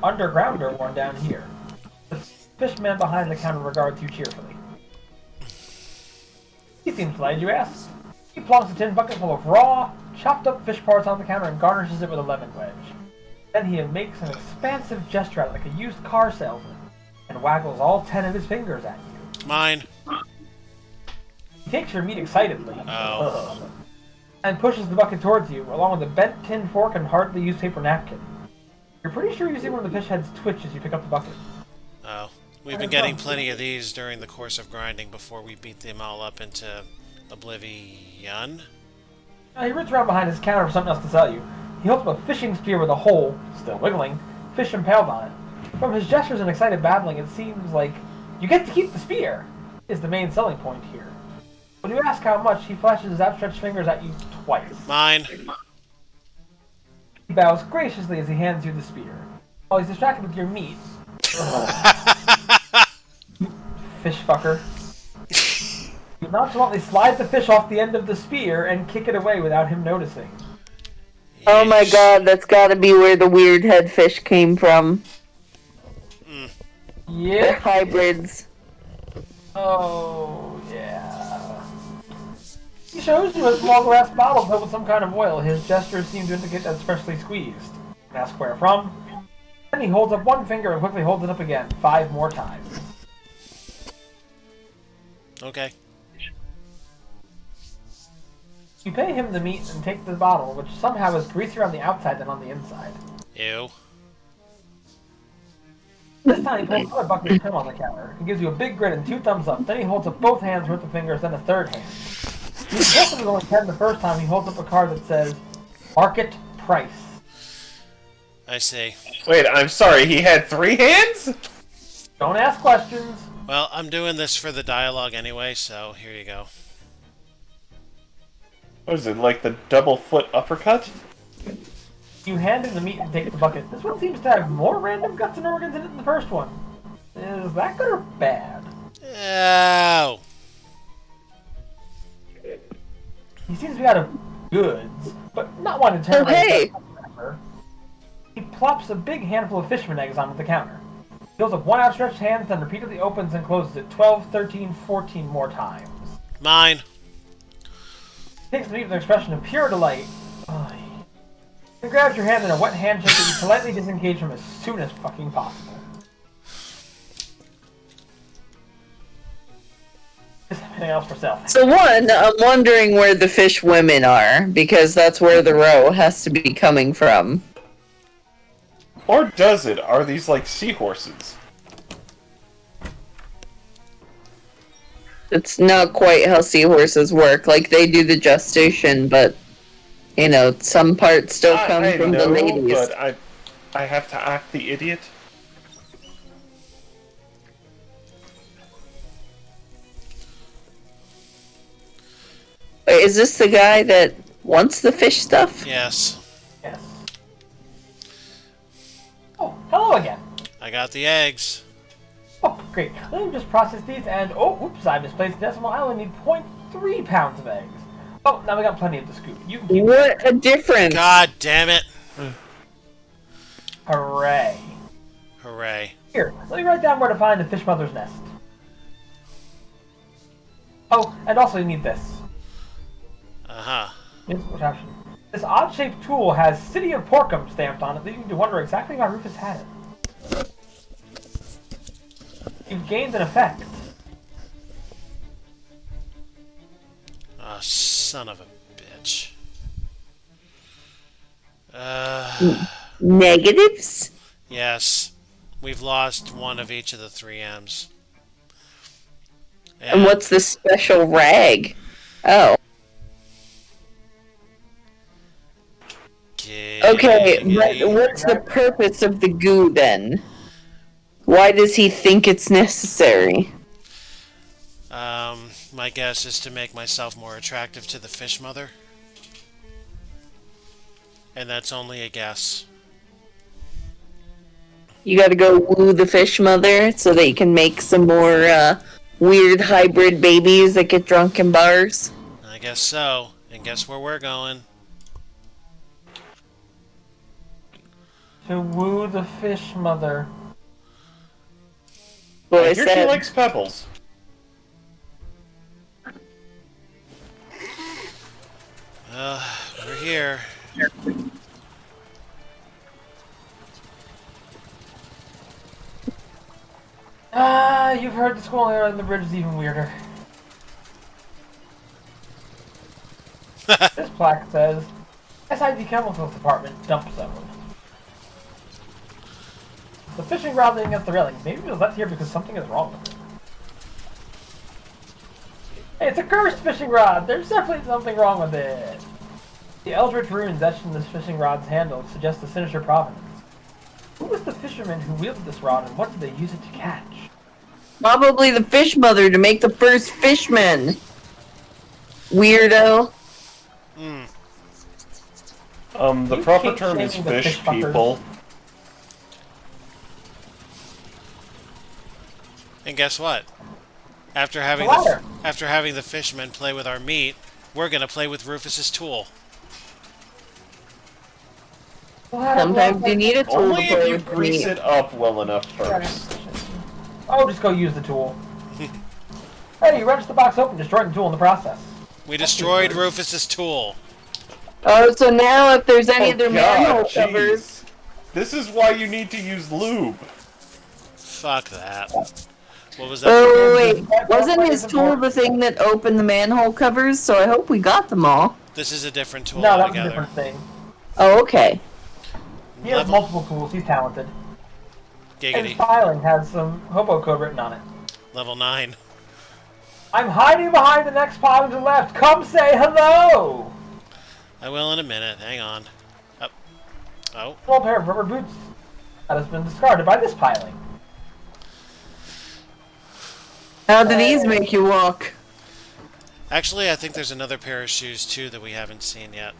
undergrounder one down here. The fishman behind the counter regards you cheerfully. He seems glad you asked. He plonks a tin bucket full of raw, chopped up fish parts on the counter and garnishes it with a lemon wedge. Then he makes an expansive gesture at it like a used car salesman, and waggles all 10 of his fingers at you. Mine. He takes your meat excitedly, Oh. and pushes the bucket towards you, along with a bent tin fork and hardly used paper napkin. You're pretty sure you see one of the fish heads twitch as you pick up the bucket. Oh. We've been getting plenty of these during the course of grinding before we beat them all up into oblivion. He reaches around behind his counter for something else to sell you. He holds up a fishing spear with a hole, still wiggling, fish impaled on it. From his gestures and excited babbling, it seems like you get to keep the spear, is the main selling point here. When you ask how much, he flashes his outstretched fingers at you twice. Mine. He bows graciously as he hands you the spear. While he's distracted with your meat. Fish fucker. You nonchalantly slide the fish off the end of the spear and kick it away without him noticing. Oh my god, that's gotta be where the weird head fish came from. Mm. Yeah. They're hybrids. Oh, yeah. He shows you a small glass bottle filled with some kind of oil. His gestures seem to indicate that's freshly squeezed. Ask where from. Then he holds up one finger and quickly holds it up again, 5 more times. Okay. You pay him the meat and take the bottle, which somehow is greasier on the outside than on the inside. Ew. This time he pulls another bucket of him on the counter. He gives you a big grin and 2 thumbs up. Then he holds up both hands with the fingers, then a third hand. He impressed was only 10 the first time. He holds up a card that says, Market Price. I see. Wait, I'm sorry, he had 3 hands? Don't ask questions. Well, I'm doing this for the dialogue anyway, so here you go. What is it, like the double foot uppercut? You hand him the meat and take the bucket. This one seems to have more random guts and organs in it than the first one. Is that good or bad? Ow! He seems to be out of goods, but not one to turn Oh, hey! He plops a big handful of fisherman eggs onto the counter. He fills up one outstretched hand, then repeatedly opens and closes it 12, 13, 14 more times. Mine. He takes the meat with an expression of pure delight. He grabs your hand in a wet handshake that you politely disengage from as soon as fucking possible. Is there anything else for self? So one, I'm wondering where the fish women are, because that's where the row has to be coming from. Or does it? Are these like seahorses? It's not quite how seahorses work. Like, they do the gestation, but, you know, some parts still come from know, the ladies. But I have to act the idiot. Wait, is this the guy that wants the fish stuff? Yes. Yes. Oh, hello again. I got the eggs. Oh, great. Let me just process these and... Oh, oops, I misplaced the decimal. I only need 0.3 pounds of eggs. Oh, now we got plenty of the scoop. You can keep What a difference! God damn it. Hooray. Hooray. Here, let me write down where to find the fish mother's nest. Oh, and also you need this. Uh-huh. Which option? This odd-shaped tool has City of Porkum stamped on it, leading you to wonder exactly why Rufus had it. You've gained an effect. Oh, son of a bitch. Negatives? Yes. We've lost one of each of the 3 M's. And what's the special rag? Oh. Okay, but what's the purpose of the goo then? Why does he think it's necessary? My guess is to make myself more attractive to the fish mother. And that's only a guess. You gotta go woo the fish mother so that you can make some more weird hybrid babies that get drunk in bars? I guess so. And guess where we're going? To woo the fish mother. Well, I I hear she said, likes pebbles. We're here. You've heard the school here on the bridge is even weirder. This plaque says, SID Chemicals Department Dump Zone. The fishing rod leaning against the railing. Maybe it was left here because something is wrong with it. Hey, it's a cursed fishing rod! There's definitely something wrong with it! The eldritch runes etched in this fishing rod's handle suggest a sinister provenance. Who was the fisherman who wielded this rod and what did they use it to catch? probably the fish mother to make the first fishman. Weirdo. The proper term is fish people. And guess what? After having the fishermen play with our meat, we're gonna play with Rufus's tool. Sometimes you need a tool Only to play if you with grease meat. it up well enough first. Oh, just go use the tool. Hey, you wrenched the box open, destroying the tool in the process. We destroyed Rufus's tool. Oh, so now if there's any Oh, other God, manhole jeez. covers, This is why you need to use lube. Fuck that. What was that? oh wait, wasn't his tool the thing that opened the manhole covers? So I hope we got them all. This is a different tool No, that was a altogether. different thing. Oh, okay. He has multiple tools, he's talented. And his Giggity. filing has some hobo code written on it. Level 9. I'm hiding behind the next pile to the left. Come say hello! I will in a minute. Hang on. Up. Oh. Small pair of rubber boots that has been discarded by this piling. How do these make you walk? Actually, I think there's another pair of shoes, too, that we haven't seen yet.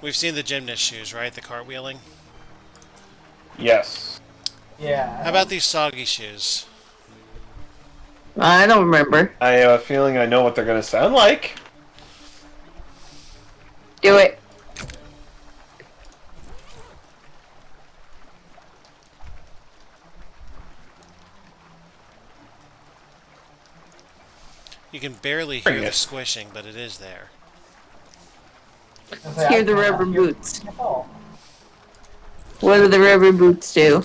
We've seen the gymnast shoes, right? The cartwheeling. Yes. Yeah. How about these soggy shoes? I don't remember. I have a feeling I know what they're going to sound like. Do it. You can barely hear the squishing, but it is there. Let's hear the rubber boots. What do the rubber boots do?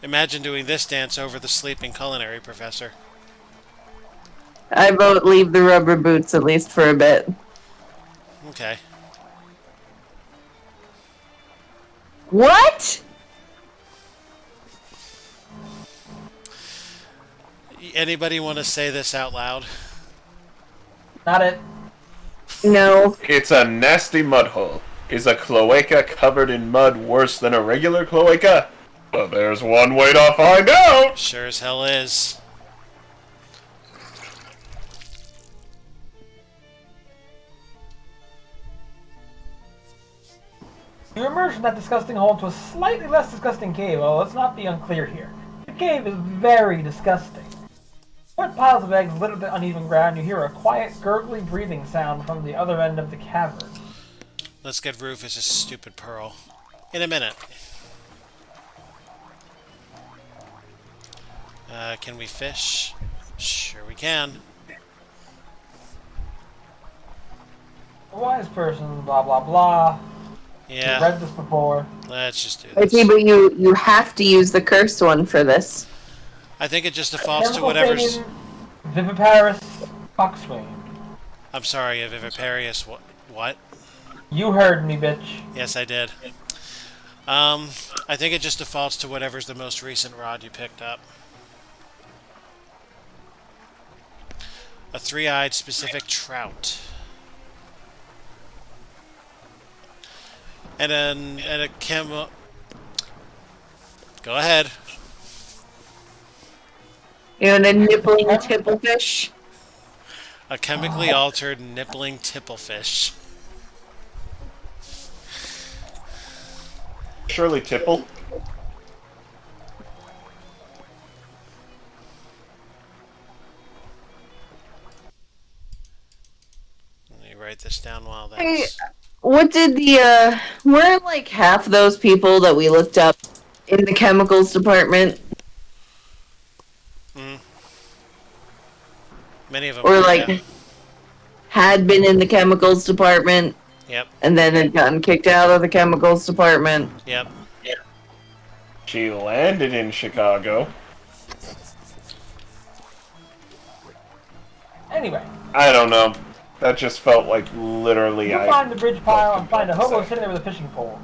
Imagine doing this dance over the sleeping culinary professor. I vote leave the rubber boots at least for a bit. Okay. What? Anybody want to say this out loud? Not it. No. It's a nasty mud hole. Is a cloaca covered in mud worse than a regular cloaca? Well, there's one way to find out! Sure as hell is. You emerge from that disgusting hole into a slightly less disgusting cave, although let's not be unclear here. The cave is very disgusting. Wet piles of eggs littered the uneven ground. You hear a quiet, gurgly breathing sound from the other end of the cavern. Let's get Rufus' stupid pearl. In a minute. Can we fish? Sure we can. A wise person, blah blah blah. Yeah. You've read this before. Let's just do Okay, this. but you have to use the cursed one for this. I think it just defaults to Chemical whatever's... fading, Viviparous coxswain. I'm sorry, a Viviparius... What? You heard me, bitch. Yes, I did. I think it just defaults to whatever's the most recent rod you picked up. A three-eyed specific trout. And a chem... Go ahead. You know, the nippling tipplefish. A chemically altered nippling tipplefish. Shirley Tipple. Let me write this down while Hey, that's... what did the weren't like half those people that we looked up in the chemicals department? Many of them Or are, like yeah. had been in the chemicals department Yep, and then had gotten kicked out of the chemicals department. yep. She landed in Chicago. Anyway, I don't know. That just felt like literally you I... find the bridge pile and find a hobo Sorry. sitting there with a fishing pole.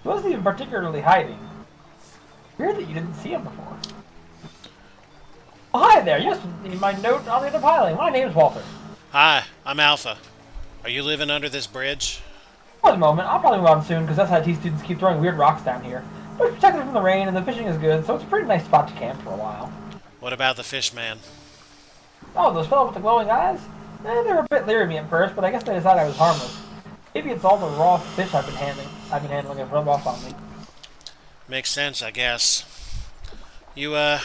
He wasn't even particularly hiding. Weird that you didn't see him before. Oh, hi there. Yes, my note on the other piling. My name's Walter. Hi, I'm Alpha. Are you living under this bridge? For the moment, I'll probably move on soon because SIT students keep throwing weird rocks down here. But it's protected from the rain and the fishing is good, so it's a pretty nice spot to camp for a while. What about the fish man? Oh, those fellows with the glowing eyes? They were a bit leery of me at first, but I guess they decided I was harmless. Maybe it's all the raw fish I've been handling have rubbed off on me. Makes sense, I guess. You, got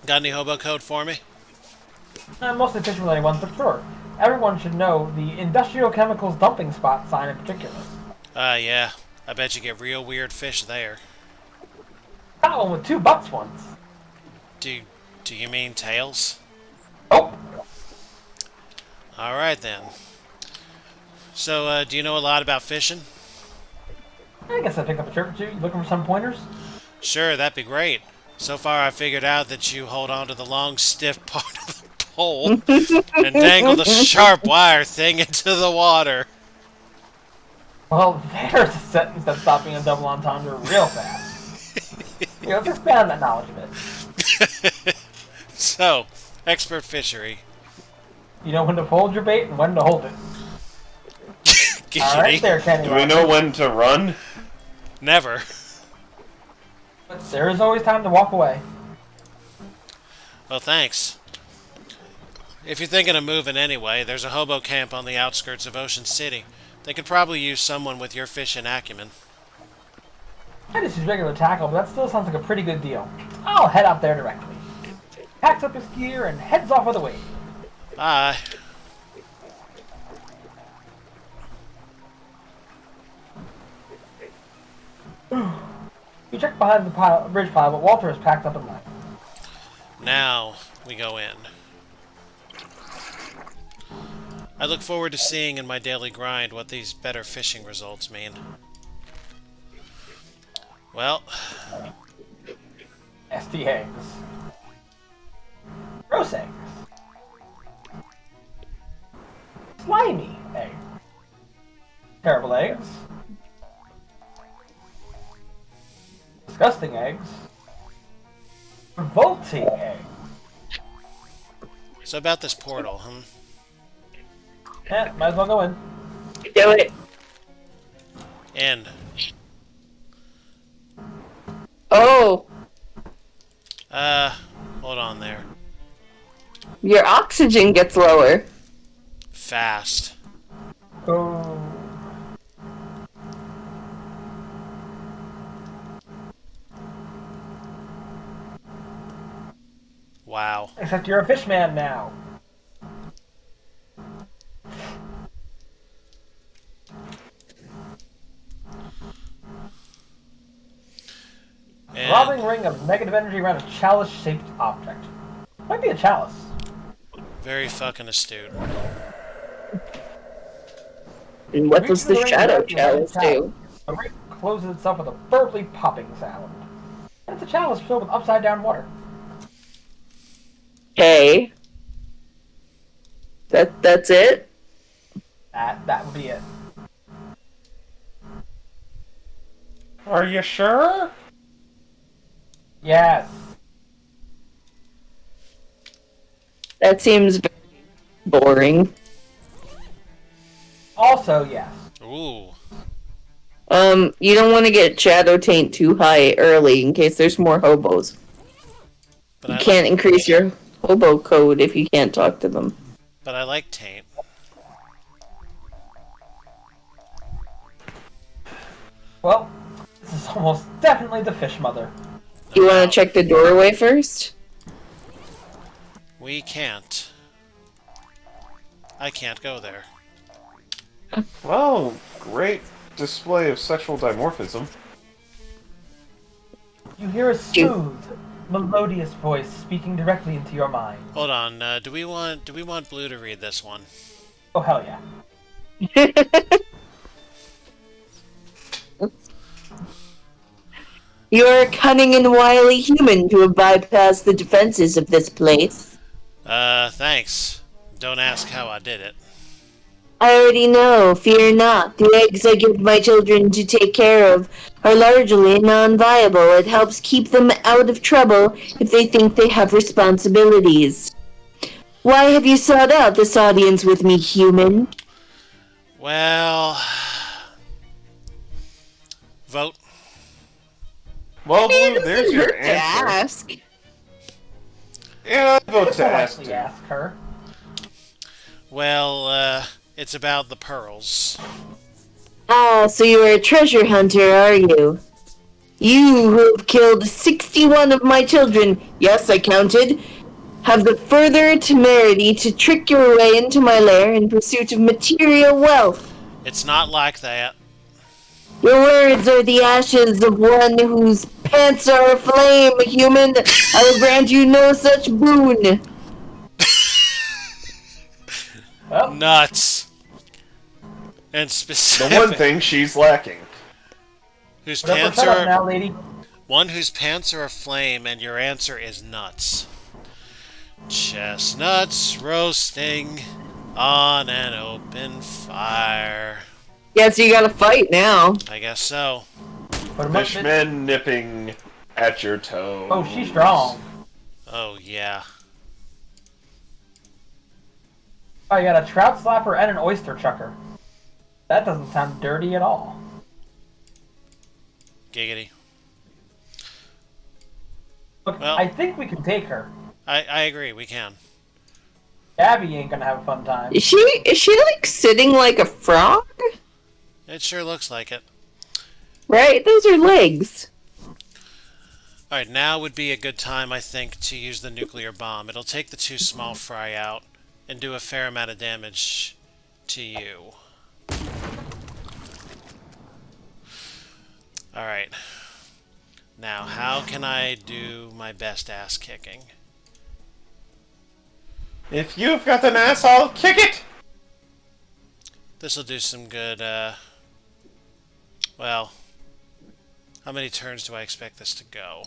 any hobo code for me? Mostly fish-related ones, but sure. Everyone should know the industrial chemicals dumping spot sign in particular. Yeah. I bet you get real weird fish there. Got one with 2 butts once. Do you mean tails? Oh, Alright then. So, do you know a lot about fishing? I guess I picked up a trick or two. You looking for some pointers? Sure, that'd be great. So far, I figured out that you hold on to the long, stiff part of the pole and dangle the sharp wire thing into the water. Well, there's a sentence that stopped being a double entendre real fast. Yeah, let's expand on that knowledge a bit. So, expert fishery. You know when to fold your bait and when to hold it. Alright there, Kenny. Do we know when to run? Never. But there is always time to walk away. Well, thanks. If you're thinking of moving anyway, there's a hobo camp on the outskirts of Ocean City. They could probably use someone with your fishing acumen. I just use regular tackle, but that still sounds like a pretty good deal. I'll head out there directly. Packs up his gear and heads off with a wave. Bye. You check behind the bridge pile, but Walter is packed up and left. Now we go in. I look forward to seeing in my daily grind what these better fishing results mean. Well, SD eggs. Gross eggs. Slimy eggs. Terrible eggs. Disgusting eggs. Revolting eggs. so about this portal, huh? Might as well go in. Do it. In. Oh, Hold on there. your oxygen gets lower. Fast. Oh. Wow. Except you're a fish man now. Throbbing And ring of negative energy around a chalice-shaped object. Might be a chalice. very fucking astute. And what does the Reach for shadow ring chalice do? The ring closes itself with a verbally popping sound. And it's a chalice filled with upside-down water. Okay. That's it? That would be it. Are you sure? Yes. That seems very boring. Also, yes. Ooh. You don't want to get shadow taint too high early in case there's more hobos. But You I can't like, increase your hobo code if you can't talk to them. but I like taint. Well, this is almost definitely the fish mother. You want Wow. to check the doorway first? We can't. I can't go there. Well, great display of sexual dimorphism. You hear a smooth, melodious voice speaking directly into your mind. Hold on. Do we want Blue to read this one? Oh, hell yeah. You're a cunning and wily human to have bypassed the defenses of this place. Thanks. Don't ask how I did it. I already know, fear not. The eggs I give my children to take care of are largely non-viable. It helps keep them out of trouble if they think they have responsibilities. Why have you sought out this audience with me, human? Well, vote. Well, It Blue, there's doesn't your hurt to answer. ask. Yeah, I vote Just to ask politely too. ask her. Well, it's about the pearls. Ah, so you are a treasure hunter, are you? You who have killed 61 of my children, yes, I counted, have the further temerity to trick your way into my lair in pursuit of material wealth. It's not like that. Your words are the ashes of one whose pants are aflame, human. I will grant you no such boon. Well, Nuts. And The specific. one thing she's lacking. Whose put up or pants shut up are now, lady. one whose pants are aflame, and your answer is nuts. Chestnuts roasting on an open fire. Yeah, so you gotta fight now. I guess so. Put 'em up, bitch. Fishmen nipping at your toes. Oh, she's strong. Oh yeah. Oh, you got a trout slapper and an oyster chucker. That doesn't sound dirty at all. Giggity. Look, Well- I think we can take her. I agree, we can. Gabby ain't gonna have a fun time. Is she like sitting like a frog? It sure looks like it. Right? Those are legs. Alright, now would be a good time, I think, to use the nuclear bomb. It'll take the two small fry out and do a fair amount of damage to you. Alright. Now, how can I do my best ass kicking? If you've got an ass, I'll kick it! This'll do some good, well, how many turns do I expect this to go?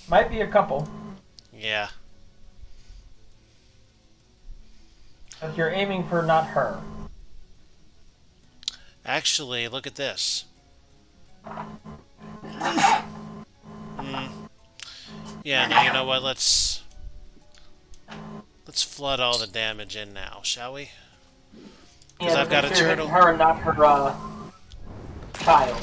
Might be a couple. Yeah. But you're aiming for not her. Actually, look at this. Yeah, now you know what, let's flood all the damage in now, shall we? Because I've got a turtle. Her and not her, child.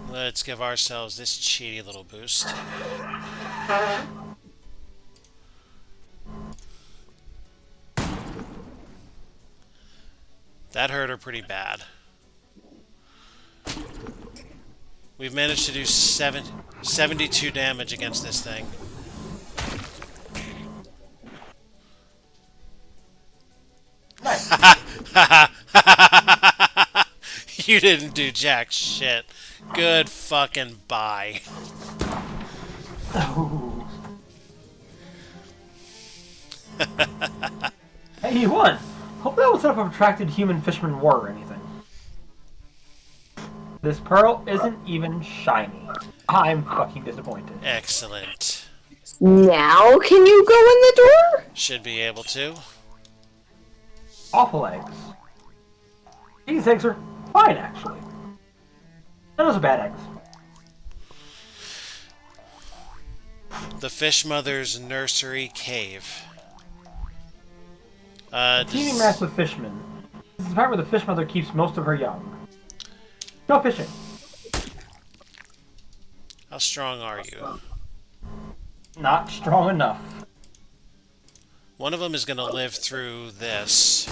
Let's give ourselves this cheaty little boost. That hurt her pretty bad. We've managed to do 72 damage against this thing. Nice. You didn't do jack shit. Good fucking bye. Hey, you won! Hope that was not a protracted human fisherman war or anything. This pearl isn't even shiny. I'm fucking disappointed. Excellent. Now can you go in the door? Should be able to. Awful eggs. These eggs are fine, actually. Those are bad eggs. The Fish Mother's Nursery Cave. Teeming mass of fishmen. This is the part where the fish mother keeps most of her young. Go fishing. How strong are you? Not strong enough. One of them is going to live through this.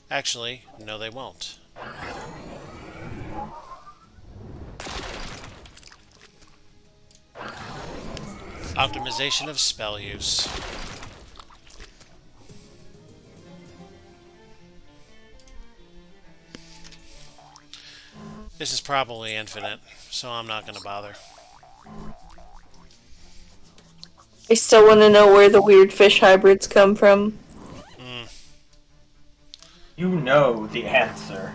Actually, no they won't. Optimization of spell use. This is probably infinite, so I'm not going to bother. I still want to know where the weird fish hybrids come from. You know the answer.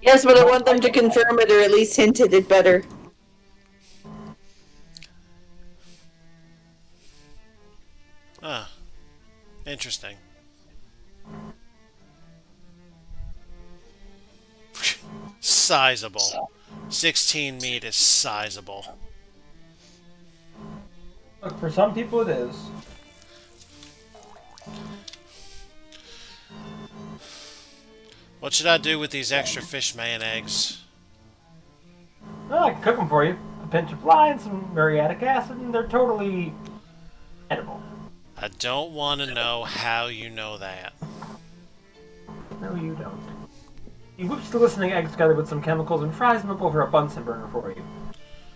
Yes, but I want them to confirm it or at least hint at it better. Ah, interesting. Sizable. 16 meat is sizable. Look, for some people it is. What should I do with these extra fish man eggs? Well, I can cook them for you. A pinch of lye and some muriatic acid, and they're totally edible. I don't want to know how you know that. No, you don't. He whips the glistening eggs together with some chemicals and fries them up over a Bunsen burner for you.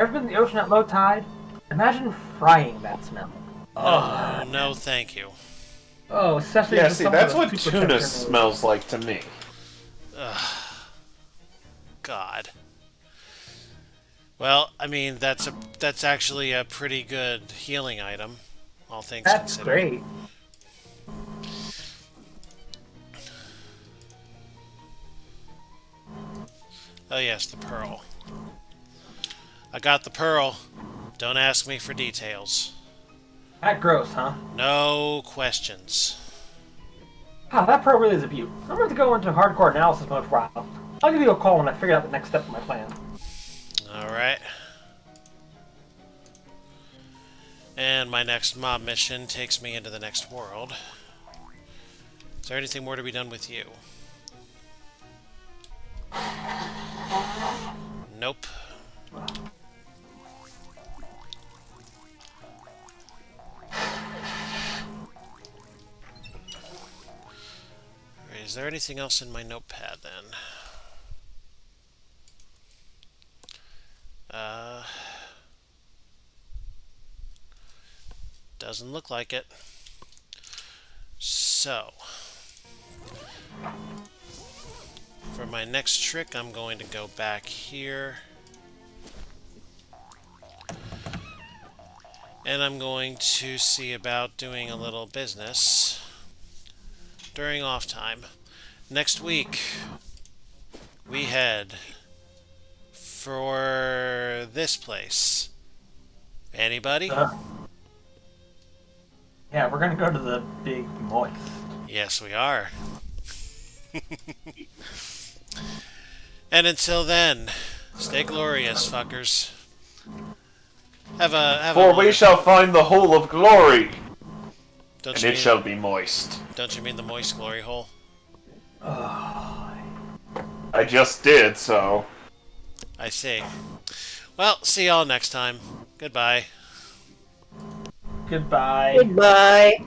Ever been in the ocean at low tide? Imagine frying that smell. Oh, no thank you. Oh, especially Yeah, with see, some of that's the what super tuna temperature smells like to me. God. Well, I mean that's actually a pretty good healing item, all things That's considered. great. Oh yes, the pearl. I got the pearl. Don't ask me for details. That gross, huh? No questions. Ah, that pro really is a beaut. I'm going to go into hardcore analysis mode for a while. I'll give you a call when I figure out the next step of my plan. Alright. And my next mob mission takes me into the next world. Is there anything more to be done with you? Nope. Is there anything else in my notepad then? Doesn't look like it. So, for my next trick, I'm going to go back here. And I'm going to see about doing a little business during off time. Next week, we head for this place. Anybody? Yeah, we're going to go to the Big Moist. Yes, we are. And until then, stay glorious, fuckers. For we shall find the hole of glory, Don't and you it mean, shall be moist. don't you mean the moist glory hole? I just did, so... I see. Well, see y'all next time. Goodbye. Goodbye. Goodbye.